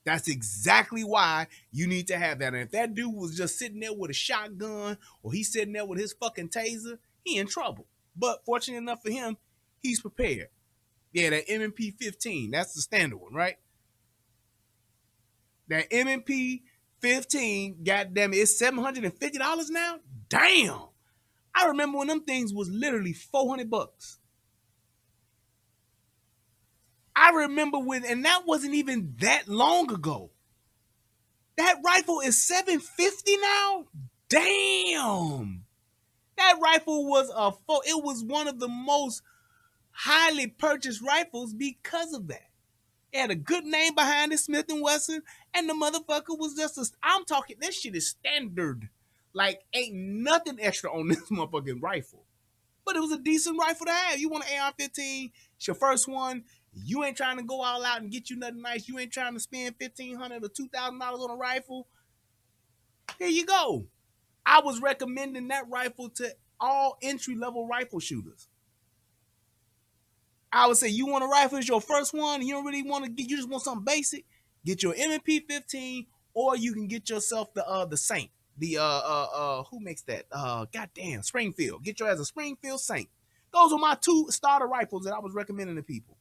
That's exactly why you need to have that. And if that dude was just sitting there with a shotgun or he's sitting there with his fucking taser, he in trouble. But fortunate enough for him, he's prepared. Yeah, that M&P 15, that's the standard one, right? That M&P 15, goddamn it, it's $750 now? Damn. I remember when them things was literally $400. I remember when, and that wasn't even that long ago. That rifle is $750 now? Damn. That rifle was it was one of the most highly purchased rifles because of that. It had a good name behind it, Smith & Wesson, and the motherfucker was just I'm talking, this shit is standard. Like, ain't nothing extra on this motherfucking rifle. But it was a decent rifle to have. You want an AR-15, it's your first one. You ain't trying to go all out and get you nothing nice. You ain't trying to spend $1,500 or $2,000 on a rifle. Here you go. I was recommending that rifle to all entry-level rifle shooters. I would say, you want a rifle, it's your first one, you don't really want to get, you just want something basic, get your M&P 15, or you can get yourself the Saint. The who makes that? Goddamn, Springfield. Get your ass a Springfield Saint. Those are my 2 starter rifles that I was recommending to people.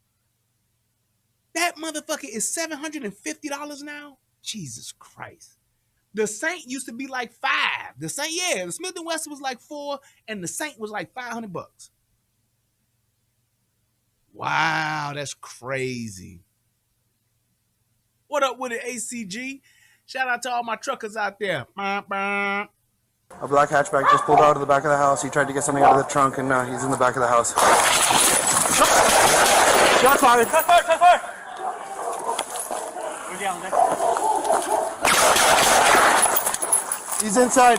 That motherfucker is $750 now? Jesus Christ. The Saint used to be like $5. The Saint, yeah, the Smith & Wesson was like $4, and the Saint was like $500. Wow, that's crazy. What up with it, ACG? Shout out to all my truckers out there. A black hatchback just pulled out of the back of the house. He tried to get something out of the trunk, and he's in the back of the house. Shots fired! Shots fired! Shots fired! He's inside.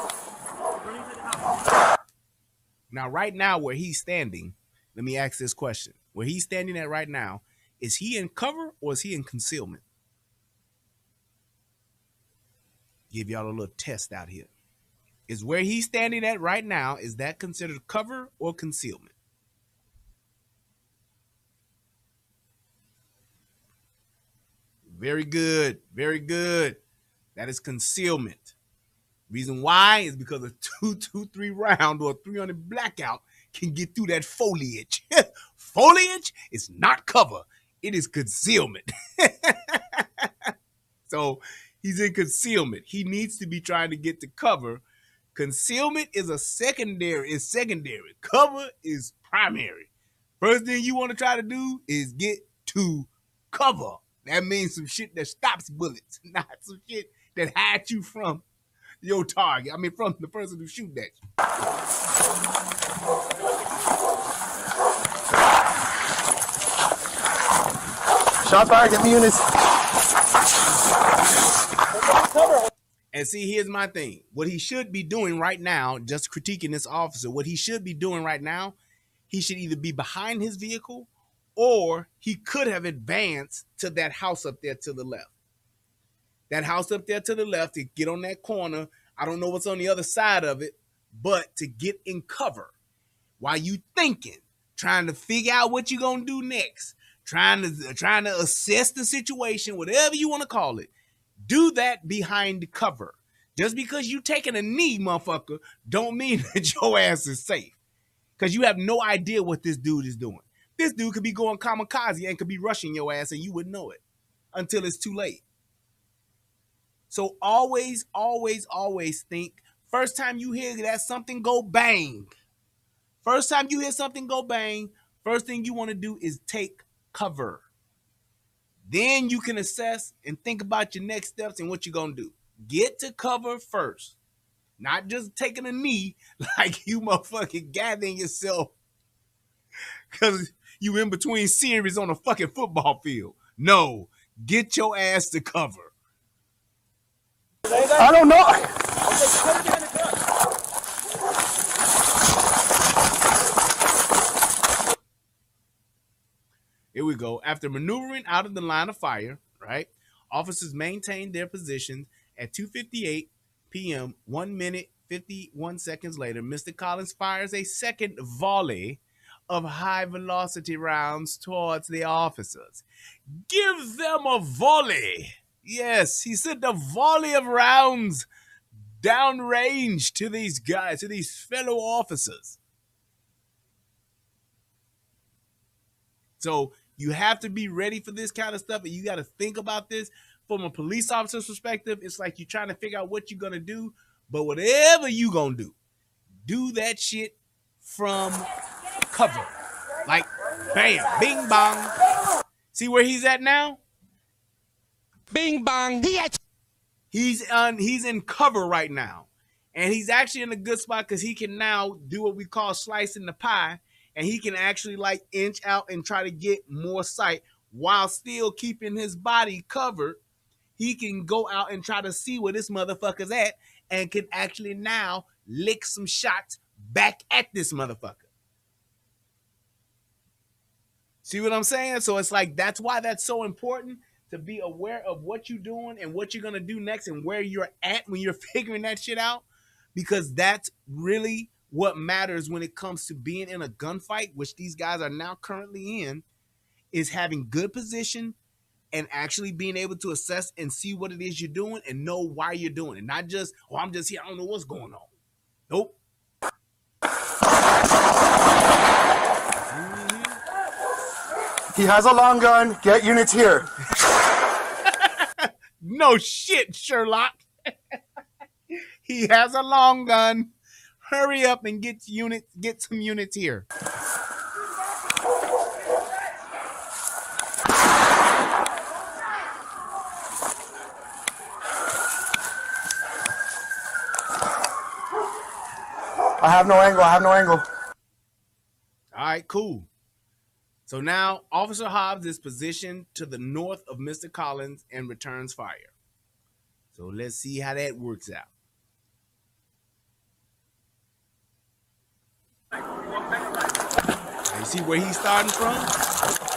Now, right now, where he's standing, let me ask this question. Where he's standing at right now, is he in cover or is he in concealment? Give y'all a little test out here. Is where he's standing at right now, is that considered cover or concealment? Very good. Very good. That is concealment. Reason why is because a 223 round or a 300 blackout can get through that foliage. Foliage is not cover. It is concealment. So he's in concealment. He needs to be trying to get to cover. Concealment is secondary. Cover is primary. First thing you want to try to do is get to cover. That means some shit that stops bullets, not some shit that hides you from your target. I mean, from the person who shoot at you. Shots fired, get me units. And see, here's my thing. What he should be doing right now, just critiquing this officer, what he should be doing right now, he should either be behind his vehicle or he could have advanced to that house up there to the left. That house up there to the left, to get on that corner. I don't know what's on the other side of it, but to get in cover while you thinking, trying to figure out what you're going to do next, trying to assess the situation, whatever you want to call it. Do that behind the cover. Just because you taking a knee, motherfucker, don't mean that your ass is safe. Because you have no idea what this dude is doing. This dude could be going kamikaze and could be rushing your ass and you wouldn't know it until it's too late. So always, always, always think, first time you hear that something go bang, first time you hear something go bang, first thing you want to do is take cover. Then you can assess and think about your next steps and what you're going to do. Get to cover first. Not just taking a knee like you motherfucking gathering yourself because you in between series on a fucking football field. No, get your ass to cover. I don't know. Here we go. After maneuvering out of the line of fire, right, officers maintained their positions at 2:58 p.m. 1 minute, 51 seconds later. Mr. Collins fires a second volley of high-velocity rounds towards the officers. Give them a volley. Yes, he sent a volley of rounds downrange to these guys, to these fellow officers. So you have to be ready for this kind of stuff, and you got to think about this from a police officer's perspective. It's like you're trying to figure out what you're going to do, but whatever you going to do that shit from cover. Like, bam, bing, bong. See where he's at now? Bing, bong. He's in cover right now. And he's actually in a good spot because he can now do what we call slicing the pie. And he can actually like inch out and try to get more sight while still keeping his body covered. He can go out and try to see where this motherfucker's at and can actually now lick some shots back at this motherfucker. See what I'm saying? So it's like, that's why that's so important, to be aware of what you're doing and what you're going to do next and where you're at when you're figuring that shit out, because that's really what matters when it comes to being in a gunfight, which these guys are now currently in, is having good position and actually being able to assess and see what it is you're doing and know why you're doing it. Not just, oh, I'm just here, I don't know what's going on. Nope. He has a long gun. Get units here. No shit, Sherlock. He has a long gun. Hurry up and get some units here. I have no angle. All right, cool. So now Officer Hobbs is positioned to the north of Mr. Collins and returns fire. So let's see how that works out. Now you see where he's starting from?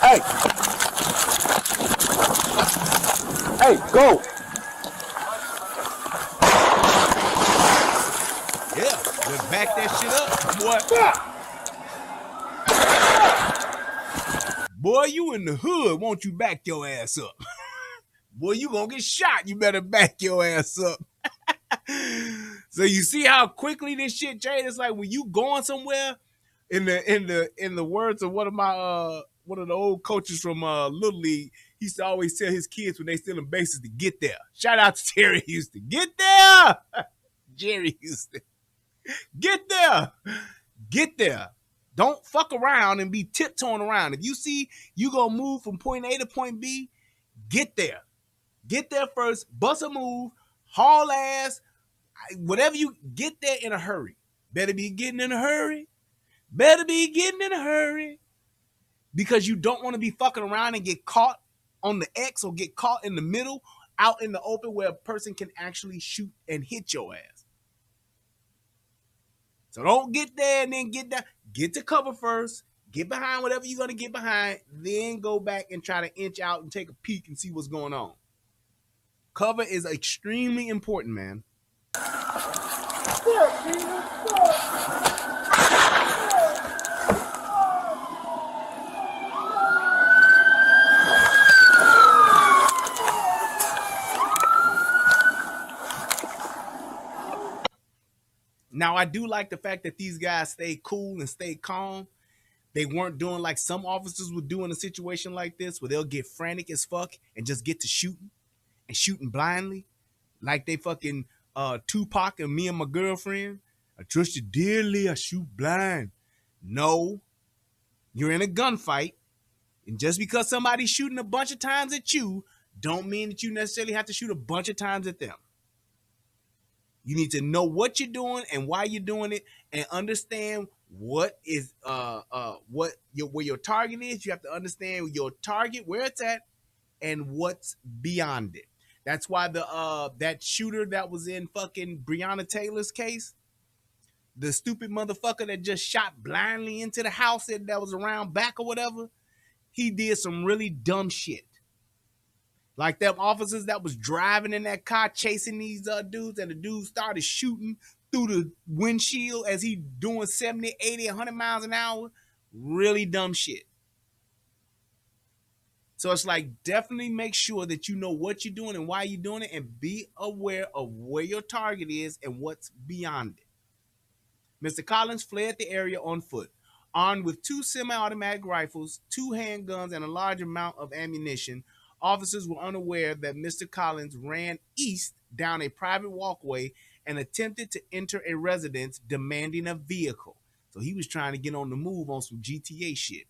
Hey! Hey, go! Yeah, just back that shit up, boy. Boy, you in the hood, won't you back your ass up? Boy, you gonna get shot, you better back your ass up. So you see how quickly this shit changed? It's like when you going somewhere, in the words of one of the old coaches from Little League, he used to always tell his kids when they stealing bases to get there. Shout out to Terry Houston. Get there! Jerry Houston. Get there! Get there. Don't fuck around and be tiptoeing around. If you see you gonna move from point A to point B, get there. Get there first, bust a move, haul ass, whatever you get there in a hurry. Better be getting in a hurry. Better be getting in a hurry. Because you don't want to be fucking around and get caught on the X or get caught in the middle, out in the open where a person can actually shoot and hit your ass. So don't get there and then get down. Get to cover first. Get behind whatever you're going to get behind. Then go back and try to inch out and take a peek and see what's going on. Cover is extremely important, man. Now, I do like the fact that these guys stay cool and stay calm. They weren't doing like some officers would do in a situation like this, where they'll get frantic as fuck and just get to shooting and shooting blindly. like they fucking Tupac and Me and My Girlfriend. I trust you dearly, I shoot blind. No, you're in a gunfight, and just because somebody's shooting a bunch of times at you, don't mean that you necessarily have to shoot a bunch of times at them. You need to know what you're doing and why you're doing it, and understand what is where your target is. You have to understand your target, where it's at, and what's beyond it. That's why the that shooter that was in fucking Breonna Taylor's case, the stupid motherfucker that just shot blindly into the house that was around back or whatever, he did some really dumb shit. Like them officers that was driving in that car chasing these dudes, and the dude started shooting through the windshield as he doing 70, 80, 100 miles an hour. Really dumb shit. So it's like, definitely make sure that you know what you're doing and why you're doing it, and be aware of where your target is and what's beyond it. Mr. Collins fled the area on foot, armed with 2 semi-automatic rifles, 2 handguns, and a large amount of ammunition. Officers were unaware that Mr. Collins ran east down a private walkway and attempted to enter a residence demanding a vehicle. So he was trying to get on the move on some GTA shit,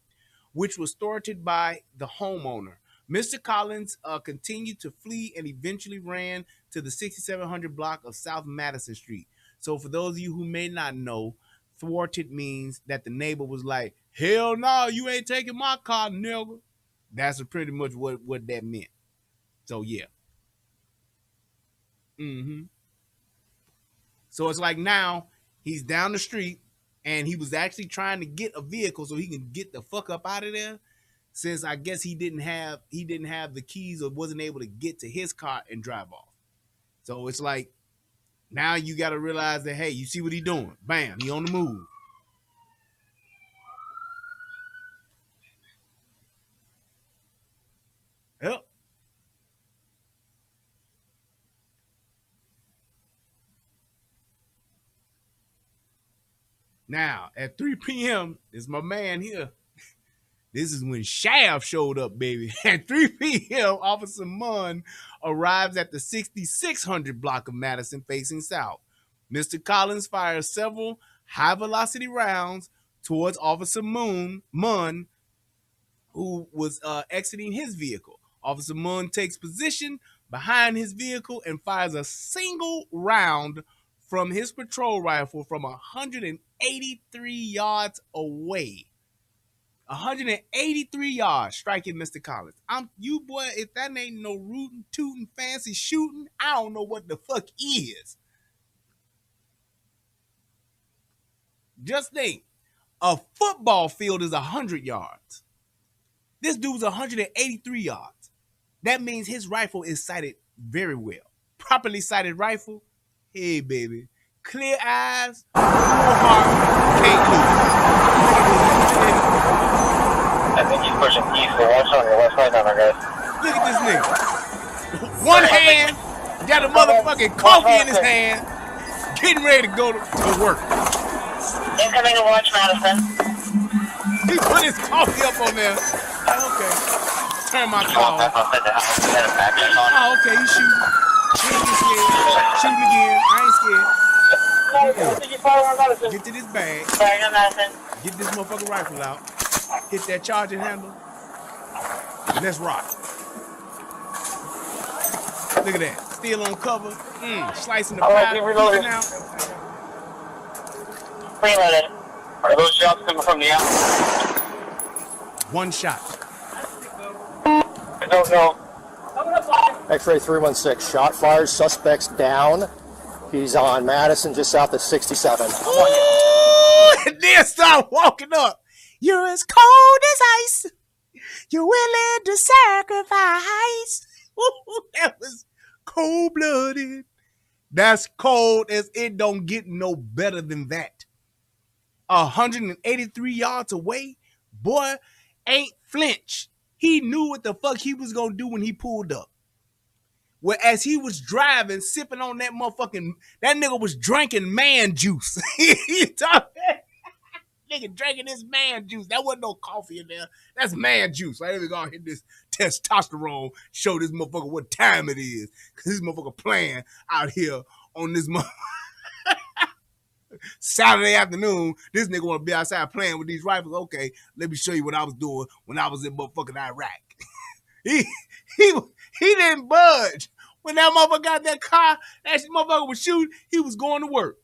which was thwarted by the homeowner. Mr. Collins continued to flee and eventually ran to the 6700 block of South Madison Street. So for those of you who may not know, thwarted means that the neighbor was like, hell no, you ain't taking my car, nigga. That's pretty much what that meant. So yeah. So it's like now he's down the street and he was actually trying to get a vehicle so he can get the fuck up out of there, since I guess he didn't have the keys or wasn't able to get to his car and drive off. So it's like, now you got to realize that, hey, you see what he doing. Bam, he on the move. Yep. Now, at 3 p.m., is my man here. This is when Shaft showed up, baby. At 3 p.m., Officer Munn arrives at the 6600 block of Madison facing south. Mr. Collins fires several high-velocity rounds towards Officer Munn, who was exiting his vehicle. Officer Munn takes position behind his vehicle and fires a single round from his patrol rifle from 183 yards away. 183 yards, striking Mr. Collins. You boy, if that ain't no rootin', tootin', fancy shooting, I don't know what the fuck is. Just think, a football field is 100 yards. This dude's 183 yards. That means his rifle is sighted very well. Properly sighted rifle, hey baby, clear eyes, no heart, can't lose. I think he's pushing east, so watch on your left side down there, guys. Look at this nigga. One hand, got a motherfucking coffee in his hand, getting ready to go to work. Incoming to watch Madison. He put his coffee up on there. Okay. Turn my car off. Oh, okay, he's shooting. He ain't scared. Shooting again. I ain't scared. Get to this bag. Get this motherfucking rifle out. Hit that charging handle. And let's rock. Look at that. Still on cover. Slicing the pie. Reloaded. Reloaded. Are those shots coming from the outside? One shot. I don't know. X-ray 316, shot fired, suspects down. He's on Madison, just south of 67. Ooh, and then start walking up. You're as cold as ice. You're willing to sacrifice. Ooh, that was cold-blooded. That's cold as it don't get no better than that. 183 yards away, boy, ain't flinch. He knew what the fuck he was gonna do when he pulled up. Whereas he was driving, sipping on that motherfucking, that nigga was drinking man juice. He talking, nigga drinking this man juice. That wasn't no coffee in there. That's man juice. Right? Let me go and hit this testosterone, show this motherfucker what time it is. Cause this motherfucker playing out here on this Saturday afternoon. This nigga wanna be outside playing with these rifles. Okay, let me show you what I was doing when I was in motherfucking Iraq. he didn't budge. When that motherfucker got that car, that motherfucker was shooting, he was going to work.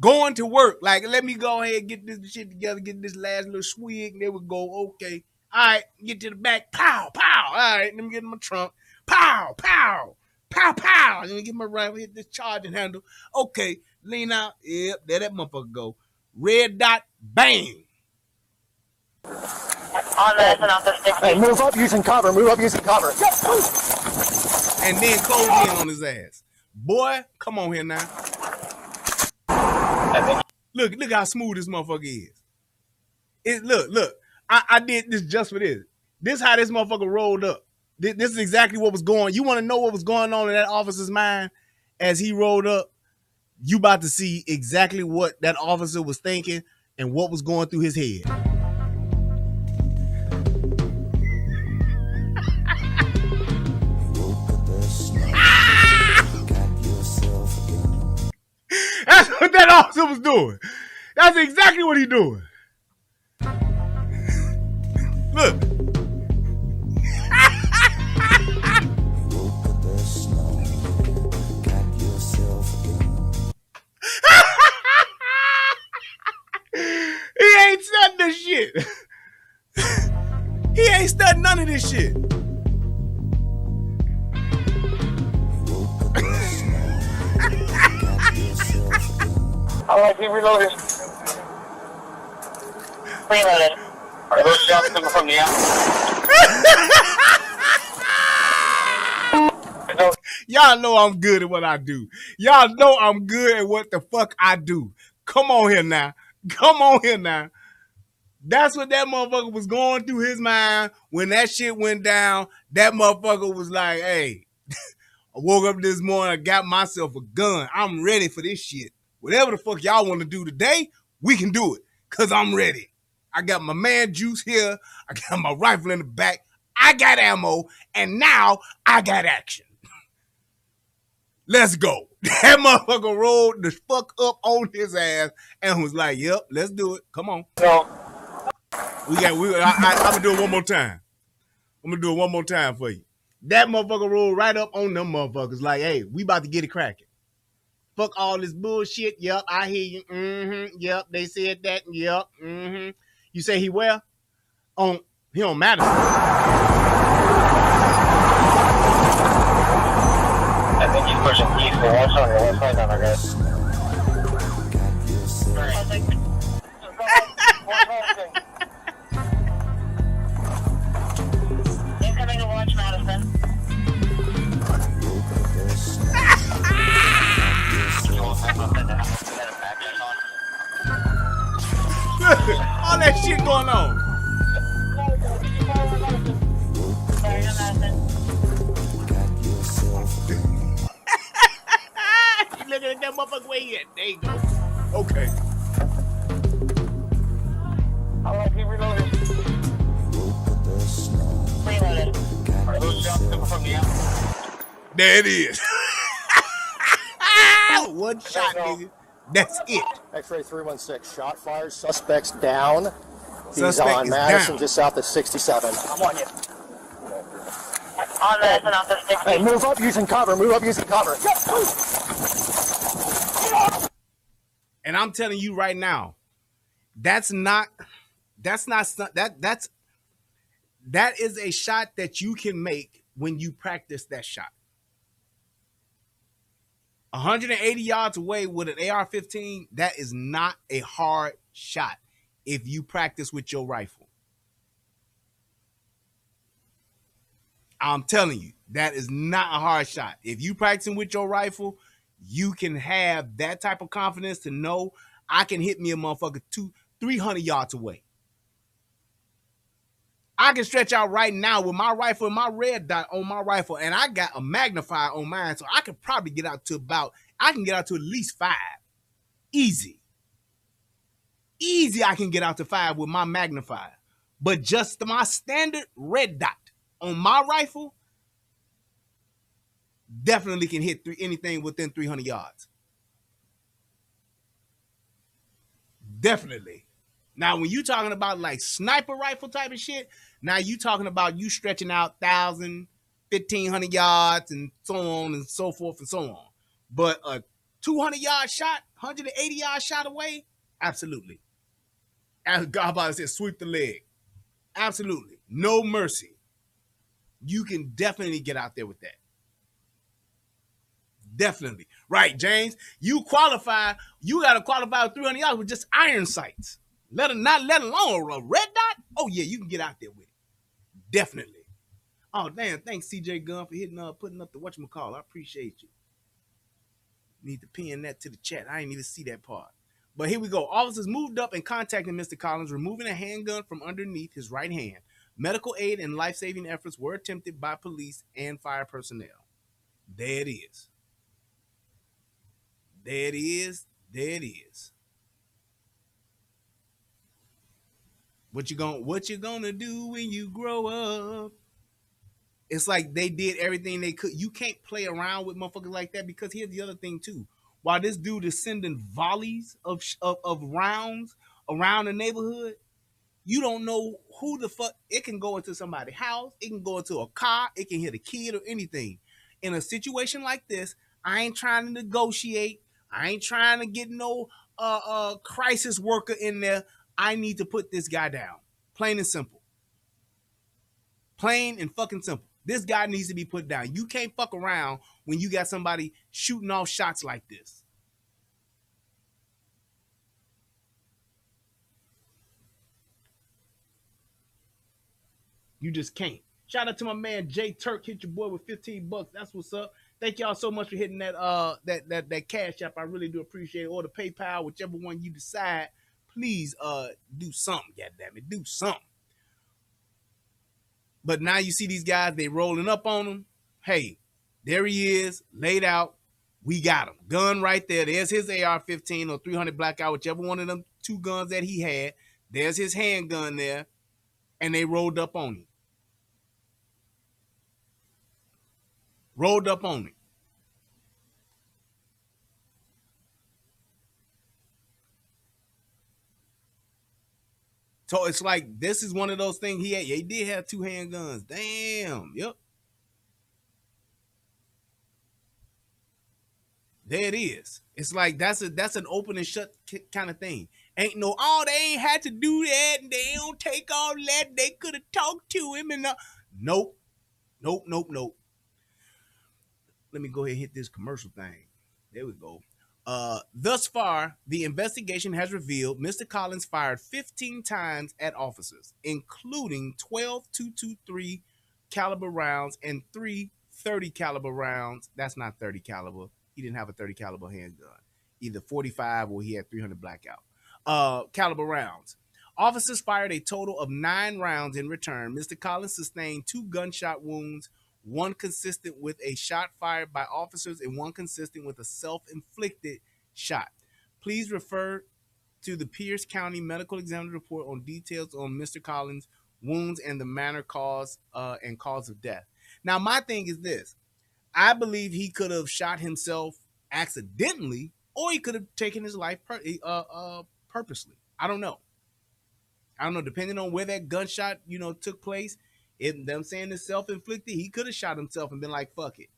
Going to work. Like, let me go ahead and get this shit together, get this last little swig, and there we go. Okay. All right, get to the back. Pow, pow. All right, let me get in my trunk. Pow, pow. Pow, pow. Let me get my rifle, hit this charging handle. Okay, lean out. Yep, there that motherfucker go. Red dot, bang. Hey, move up using cover. Move up using cover. And then close in on his ass. Boy, come on here now. Look how smooth this motherfucker is. Look. I did this just for this. This how this motherfucker rolled up. This is exactly what was going on. You want to know what was going on in that officer's mind as he rolled up? You about to see exactly what that officer was thinking and what was going through his head. That's what that officer was doing. That's exactly what he doing. Look. He ain't studying this shit. He ain't studying none of this shit. All right, he reloaded. Reloaded. Are those shots coming from the out? Y'all know I'm good at what I do. Y'all know I'm good at what the fuck I do. Come on here now. Come on here now. That's what that motherfucker was going through his mind when that shit went down. That motherfucker was like, hey, I woke up this morning, I got myself a gun. I'm ready for this shit. Whatever the fuck y'all want to do today, we can do it. Cause I'm ready. I got my man juice here. I got my rifle in the back. I got ammo. And now I got action. Let's go. That motherfucker rolled the fuck up on his ass and was like, yep, let's do it. Come on. No. I'm gonna do it one more time. I'm gonna do it one more time for you. That motherfucker rolled right up on them motherfuckers like, hey, we about to get it cracking. Fuck all this bullshit. Yep, I hear you. Mm-hmm. Yep, they said that. Yep. Mm-hmm. You say he where? He on Madison. I think he's pushing east, so watch on your left side down there, guys. Incoming to watch Madison. All that shit going on. You looking at that motherfucker where he at? There you go. Okay. All right, he reloaded. Reloaded. Are those shots coming from the out? There it is. One shot, nigga. That's it. X-ray 316. Shot fired. Suspect's down. He's Suspect on is Madison, down. just south of 67. I'm on you. On Madison, off the 60. Hey, move up using cover. Move up using cover. And I'm telling you right now, that is a shot that you can make when you practice that shot. 180 yards away with an AR-15, that is not a hard shot if you practice with your rifle. I'm telling you, that is not a hard shot. If you practicing with your rifle, you can have that type of confidence to know I can hit me a motherfucker 200-300 yards away. I can stretch out right now with my rifle and my red dot on my rifle, and I got a magnifier on mine, so I can probably get out to at least 5. Easy. easy I can get out to 5 with my magnifier. But just my standard red dot on my rifle definitely can hit anything within 300 yards. Definitely. Now, when you talking about like sniper rifle type of shit, now you talking about you stretching out 1,000, 1,500 yards and so on and so forth and so on. But a 200-yard shot, 180-yard shot away, absolutely. As God about to say, sweep the leg. Absolutely. No mercy. You can definitely get out there with that. Definitely. Right, James? You got to qualify with 300 yards with just iron sights. Let alone a red dot. Oh, yeah, you can get out there with it. Definitely. Oh, damn. Thanks, CJ Gunn, for putting up the whatchamacall. I appreciate you. Need to pin that to the chat. I didn't even see that part. But here we go. Officers moved up and contacted Mr. Collins, removing a handgun from underneath his right hand. Medical aid and life-saving efforts were attempted by police and fire personnel. There it is. There it is. There it is. What you gonna do when you grow up? It's like they did everything they could. You can't play around with motherfuckers like that, because here's the other thing too. While this dude is sending volleys of rounds around the neighborhood, you don't know who the fuck. It can go into somebody's house. It can go into a car. It can hit a kid or anything. In a situation like this, I ain't trying to negotiate. I ain't trying to get no crisis worker in there. I need to put this guy down. Plain and simple. Plain and fucking simple. This guy needs to be put down. You can't fuck around when you got somebody shooting off shots like this. You just can't. Shout out to my man Jay Turk. Hit your boy with $15. That's what's up. Thank y'all so much for hitting that cash app. I really do appreciate it. Or the PayPal, whichever one you decide. Please do something, goddammit. Do something. But now you see these guys, they rolling up on him. Hey, there he is, laid out. We got him. Gun right there. There's his AR-15 or 300 Blackout, whichever one of them two guns that he had. There's his handgun there. And they rolled up on him. Rolled up on him. So it's like, this is one of those things he did have 2 handguns. Damn. Yep. There it is. It's like that's an open and shut kind of thing. Ain't no, oh, they ain't had to do that and they don't take all that. They could have talked to him and nope. Nope. Let me go ahead and hit this commercial thing. There we go. Thus far, the investigation has revealed Mr. Collins fired 15 times at officers, including 12 .223 caliber rounds and 3 .30 caliber rounds. That's not 30 caliber. He didn't have a 30 caliber handgun, either 45 or he had 300 Blackout. Caliber rounds. Officers fired a total of 9 rounds in return. Mr. Collins sustained 2 gunshot wounds, one consistent with a shot fired by officers and one consistent with a self-inflicted shot. Please refer to the Pierce County Medical Examiner report on details on Mr. Collins' wounds and the manner, cause, and cause of death. Now, my thing is this. I believe he could have shot himself accidentally, or he could have taken his life purposely. I don't know. Depending on where that gunshot, took place. If them saying it's self-inflicted, he could have shot himself and been like, fuck it.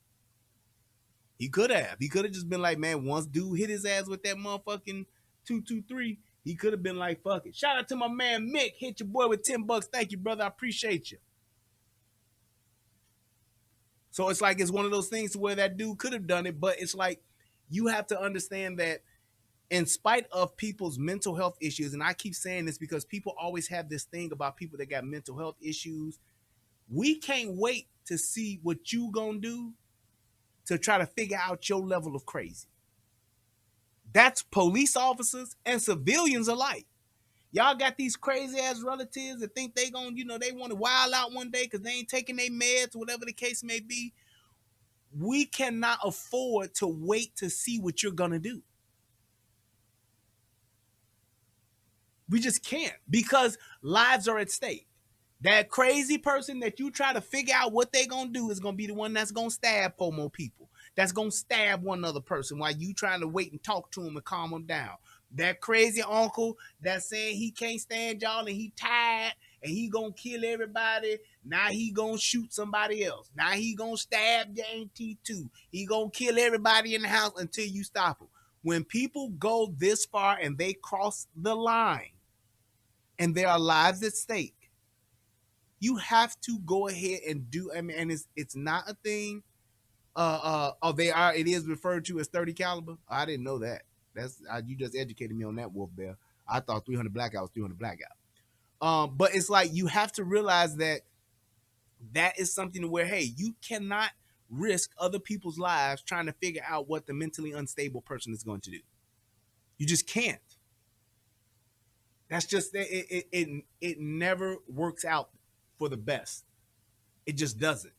He could have. He could have just been like, man, once dude hit his ass with that motherfucking 223, he could have been like, fuck it. Shout out to my man Mick. Hit your boy with $10. Thank you, brother. I appreciate you. So it's like, it's one of those things to where that dude could have done it, but it's like, you have to understand that in spite of people's mental health issues, and I keep saying this because people always have this thing about people that got mental health issues. We can't wait to see what you gonna do to try to figure out your level of crazy. That's police officers and civilians alike. Y'all got these crazy ass relatives that think they gonna, they want to wild out one day because they ain't taking their meds, whatever the case may be. We cannot afford to wait to see what you're gonna do. We just can't, because lives are at stake. That crazy person that you try to figure out what they gonna do is gonna be the one that's gonna stab four more people. That's gonna stab one other person while you trying to wait and talk to him and calm them down. That crazy uncle that's saying he can't stand y'all and he tired and he gonna kill everybody. Now he gonna shoot somebody else. Now he gonna stab your auntie too. He gonna kill everybody in the house until you stop him. When people go this far and they cross the line and there are lives at stake, you have to go ahead and do. I mean, and it's not a thing. It is referred to as 30 caliber. I didn't know that. You just educated me on that, Wolf Bear. I thought 300 blackout was 300 blackout. But it's like you have to realize that is something where, hey, you cannot risk other people's lives trying to figure out what the mentally unstable person is going to do. You just can't. That's just it never works out for the best. It just doesn't.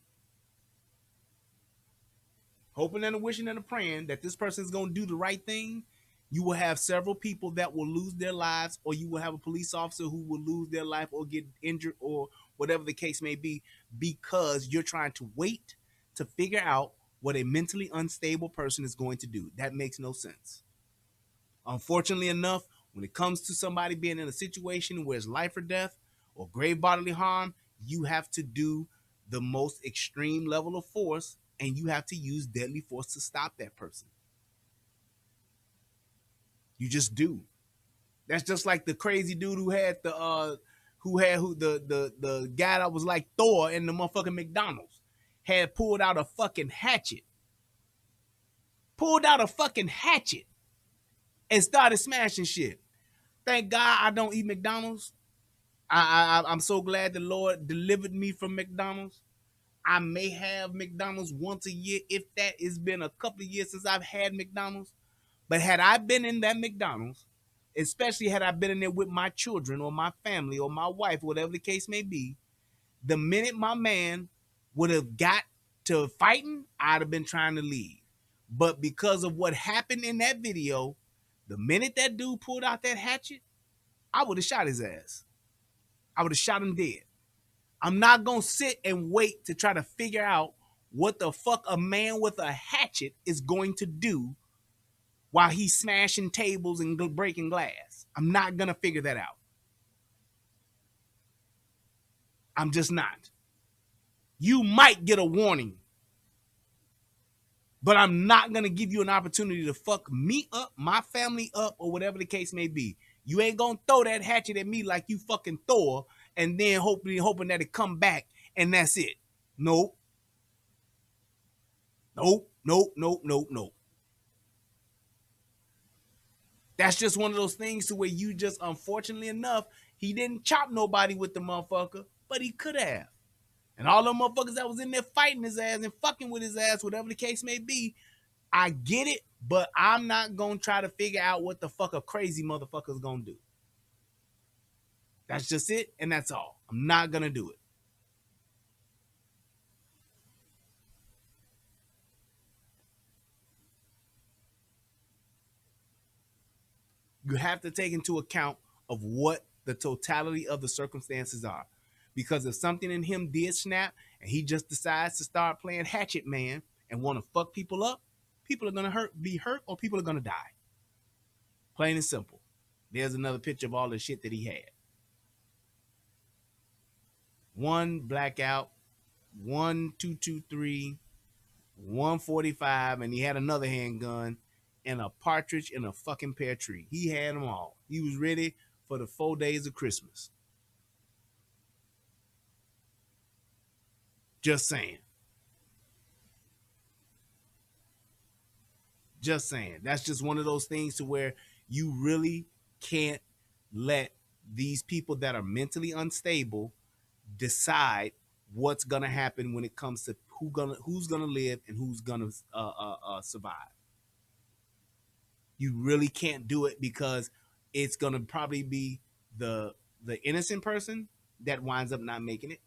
Hoping and wishing and praying that this person is going to do the right thing, you will have several people that will lose their lives, or you will have a police officer who will lose their life or get injured or whatever the case may be, because you're trying to wait to figure out what a mentally unstable person is going to do. That makes no sense. Unfortunately enough, when it comes to somebody being in a situation where it's life or death or grave bodily harm, you have to do the most extreme level of force, and you have to use deadly force to stop that person. You just do. That's just like the crazy dude who had the guy that was like Thor in the motherfucking McDonald's had pulled out a fucking hatchet. And started smashing shit. Thank God I don't eat McDonald's. I'm so glad the Lord delivered me from McDonald's. I may have McDonald's once a year, if that. It's been a couple of years since I've had McDonald's. But had I been in that McDonald's, especially had I been in there with my children or my family or my wife, whatever the case may be, the minute my man would have got to fighting, I'd have been trying to leave. But because of what happened in that video, the minute that dude pulled out that hatchet, I would have shot his ass. I would have shot him dead. I'm not going to sit and wait to try to figure out what the fuck a man with a hatchet is going to do while he's smashing tables and breaking glass. I'm not going to figure that out. I'm just not. You might get a warning, but I'm not going to give you an opportunity to fuck me up, my family up, or whatever the case may be. You ain't going to throw that hatchet at me like you fucking Thor and then hoping that it come back and that's it. Nope. That's just one of those things to where you just, unfortunately enough, he didn't chop nobody with the motherfucker, but he could have. And all them motherfuckers that was in there fighting his ass and fucking with his ass, whatever the case may be, I get it, but I'm not going to try to figure out what the fuck a crazy motherfucker's going to do. That's just it, and that's all. I'm not going to do it. You have to take into account of what the totality of the circumstances are. Because if something in him did snap and he just decides to start playing Hatchet Man and want to fuck people up, people are going to be hurt or people are going to die. Plain and simple. There's another picture of all the shit that he had. 1 blackout, 1 223, 145, and he had another handgun and a partridge in a fucking pear tree. He had them all. He was ready for the 4 days of Christmas. Just saying. Just saying. That's just one of those things to where you really can't let these people that are mentally unstable decide what's gonna happen when it comes to who's gonna live and who's gonna survive. You really can't do it because it's gonna probably be the innocent person that winds up not making it,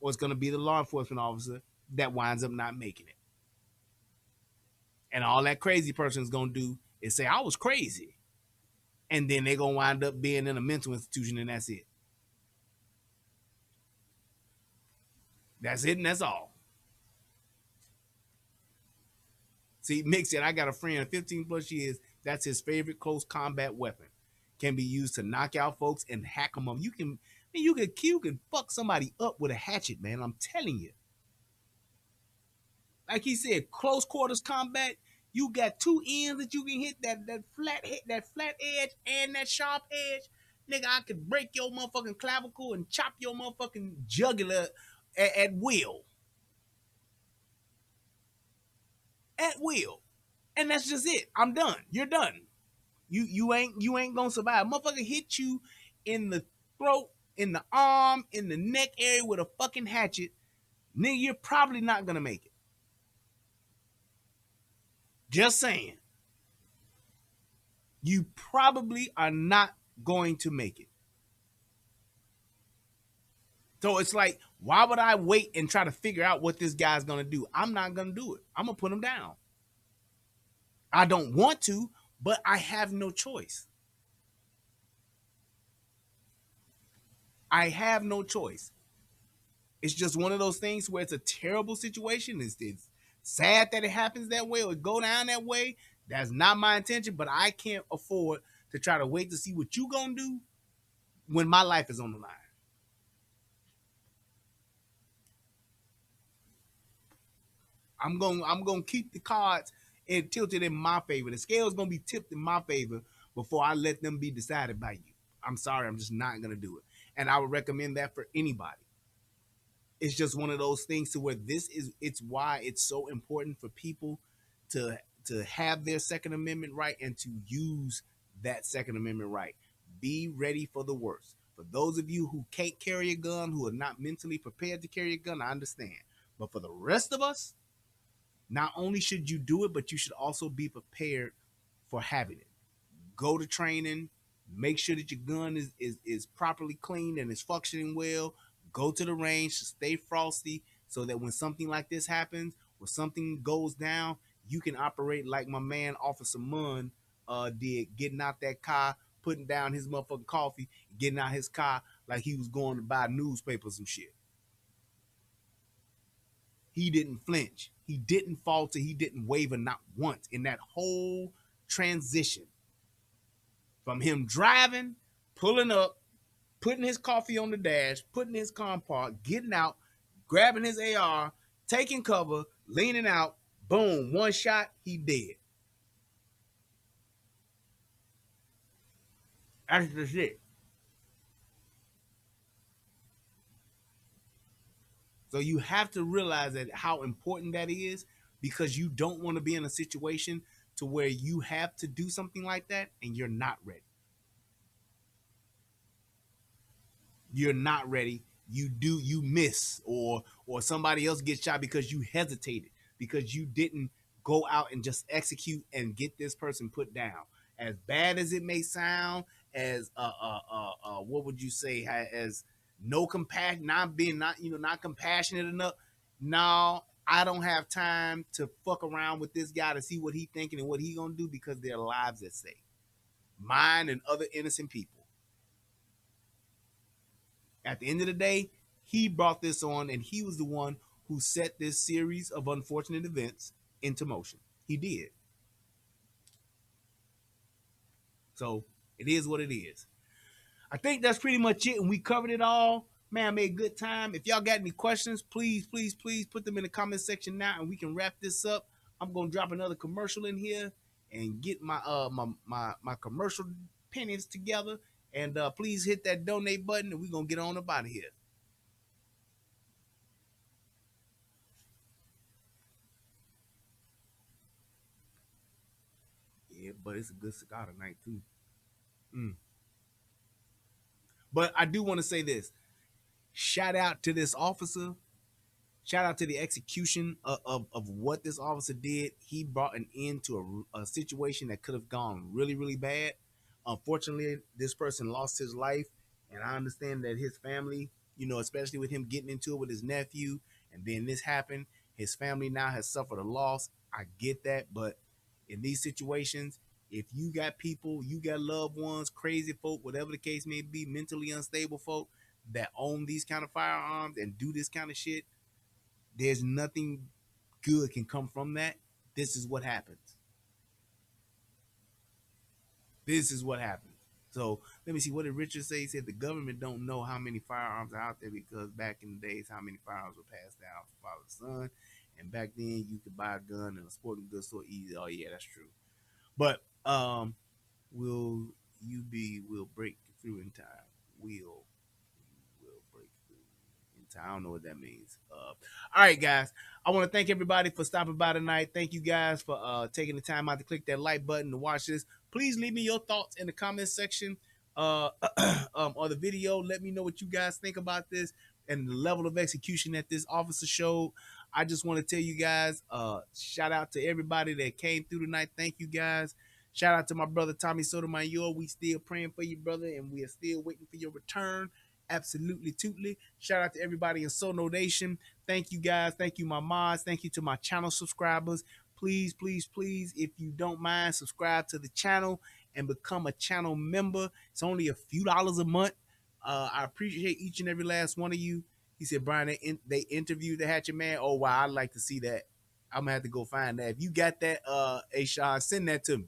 or it's gonna be the law enforcement officer that winds up not making it. And all that crazy person is gonna do is say, I was crazy. and then they're gonna wind up being in a mental institution, and that's it. That's it, and that's all. See, Mick said, I got a friend 15 plus years, that's his favorite close combat weapon. Can be used to knock out folks and hack them up. You can fuck somebody up with a hatchet, man. I'm telling you. Like he said, close quarters combat, you got two ends that you can hit, that flat edge and that sharp edge. Nigga, I could break your motherfucking clavicle and chop your motherfucking jugular at will. At will. And that's just it. I'm done. You're done. You ain't gonna survive. Motherfucker hit you in the throat, in the arm, in the neck area with a fucking hatchet. Nigga, you're probably not gonna make it. Just saying. You probably are not going to make it. So it's like, why would I wait and try to figure out what this guy's gonna do? I'm not gonna do it. I'm gonna put him down. I don't want to, but I have no choice. I have no choice. It's just one of those things where it's a terrible situation. It's sad that it happens that way or go down that way. That's not my intention, but I can't afford to try to wait to see what you gonna do when my life is on the line. I'm gonna keep the cards tilted in my favor. The scale's gonna be tipped in my favor before I let them be decided by you. I'm sorry, I'm just not gonna do it. And I would recommend that for anybody. It's just one of those things to where it's why it's so important for people to have their Second Amendment right and to use that Second Amendment right. Be ready for the worst. For those of you who can't carry a gun, who are not mentally prepared to carry a gun, I understand. But for the rest of us, not only should you do it, but you should also be prepared for having it. Go to training, make sure that your gun is properly cleaned and is functioning well. Go to the range, stay frosty, so that when something like this happens, when something goes down, you can operate like my man Officer Munn did, getting out that car, putting down his motherfucking coffee, getting out his car like he was going to buy newspapers and shit. He didn't flinch. He didn't falter. He didn't waver not once in that whole transition. From him driving, pulling up, putting his coffee on the dash, putting his car in park, getting out, grabbing his AR, taking cover, leaning out, boom, one shot, he dead. That's just it. So you have to realize that how important that is, because you don't want to be in a situation to where you have to do something like that and you're not ready. You're not ready. You miss, or somebody else gets shot because you hesitated, because you didn't go out and just execute and get this person put down. As bad as it may sound, as what would you say, as no compassion, not compassionate enough. No, I don't have time to fuck around with this guy to see what he thinking and what he gonna do, because their lives at stake, mine and other innocent people. At the end of the day, he brought this on, and he was the one who set this series of unfortunate events into motion. He did. So it is what it is. I think that's pretty much it, and we covered it all. Man, I made a good time. If y'all got any questions, please put them in the comment section now, and we can wrap this up. I'm gonna drop another commercial in here and get my my commercial pennies together. And please hit that donate button, and we're gonna get on up out of here. Yeah, but it's a good cigar tonight too. But I do want to say this. Shout out to this officer. Shout out to the execution of what this officer did. He brought an end to a situation that could have gone really, really bad. Unfortunately, this person lost his life, and I understand that his family, especially with him getting into it with his nephew, and then this happened, his family now has suffered a loss. I get that, but in these situations, If you got people, you got loved ones, crazy folk, whatever the case may be, mentally unstable folk that own these kind of firearms and do this kind of shit, there's nothing good can come from that. This is what happens. This is what happens. So let me see. What did Richard say? He said the government don't know how many firearms are out there because back in the days, how many firearms were passed down from father to son. And back then, you could buy a gun in a sporting goods store easy. Oh, yeah, that's true. But will break through in time. Will break through in time. I don't know what that means. All right, guys. I want to thank everybody for stopping by tonight. Thank you guys for taking the time out to click that like button to watch this. Please leave me your thoughts in the comment section or the video. Let me know what you guys think about this and the level of execution that this officer showed. I just want to tell you guys, shout out to everybody that came through tonight. Thank you guys. Shout out to my brother Tommy Sotomayor. We still praying for you, brother, and we are still waiting for your return. Absolutely, tootly. Shout out to everybody in Sono Nation. Thank you guys. Thank you, my mods. Thank you to my channel subscribers. Please, please, please, if you don't mind, subscribe to the channel and become a channel member. It's only a few dollars a month. I appreciate each and every last one of you. He said, Brian, they interviewed the Hatchet Man. Oh, wow, I'd like to see that. I'm going to have to go find that. If you got that, Sean, send that to me.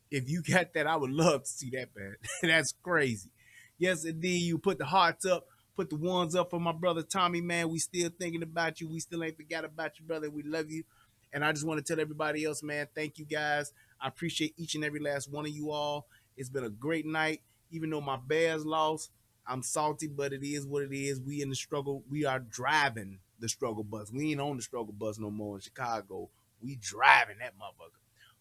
If you got that, I would love to see that, man. That's crazy. Yes, indeed. You put the hearts up, put the ones up for my brother Tommy, man. We still thinking about you. We still ain't forgot about you, brother. We love you. And I just want to tell everybody else, man, thank you guys. I appreciate each and every last one of you all. It's been a great night. Even though my Bears lost, I'm salty, but it is what it is. We in the struggle. We are driving the struggle bus. We ain't on the struggle bus no more in Chicago. We driving that motherfucker.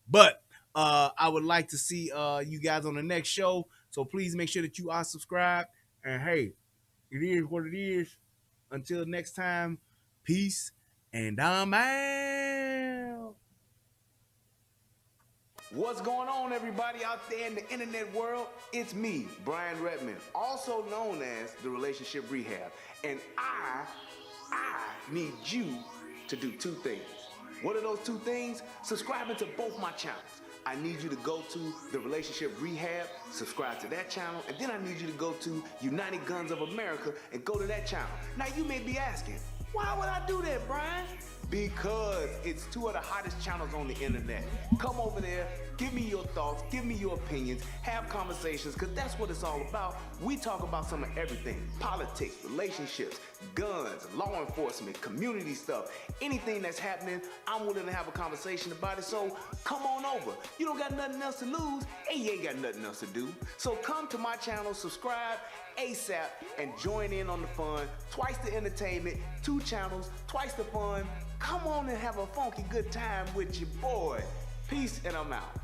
But I would like to see you guys on the next show. So please make sure that you are subscribed. And hey, it is what it is. Until next time, peace, and I'm out. What's going on, everybody out there in the internet world? It's me, Brian Redmond, also known as the Relationship Rehab. And I need you to do two things. What are those two things? Subscribing to both my channels. I need you to go to the Relationship Rehab, subscribe to that channel, and then I need you to go to United Guns of America and go to that channel. Now you may be asking, why would I do that, Brian? Because it's two of the hottest channels on the internet. Come over there, give me your thoughts, give me your opinions, have conversations, because that's what it's all about. We talk about some of everything: politics, relationships, guns, law enforcement, community stuff. Anything that's happening, I'm willing to have a conversation about it. So come on over. You don't got nothing else to lose, and you ain't got nothing else to do. So come to my channel, subscribe ASAP, and join in on the fun. Twice the entertainment, 2 channels, twice the fun. Come on and have a funky good time with your boy. Peace, and I'm out.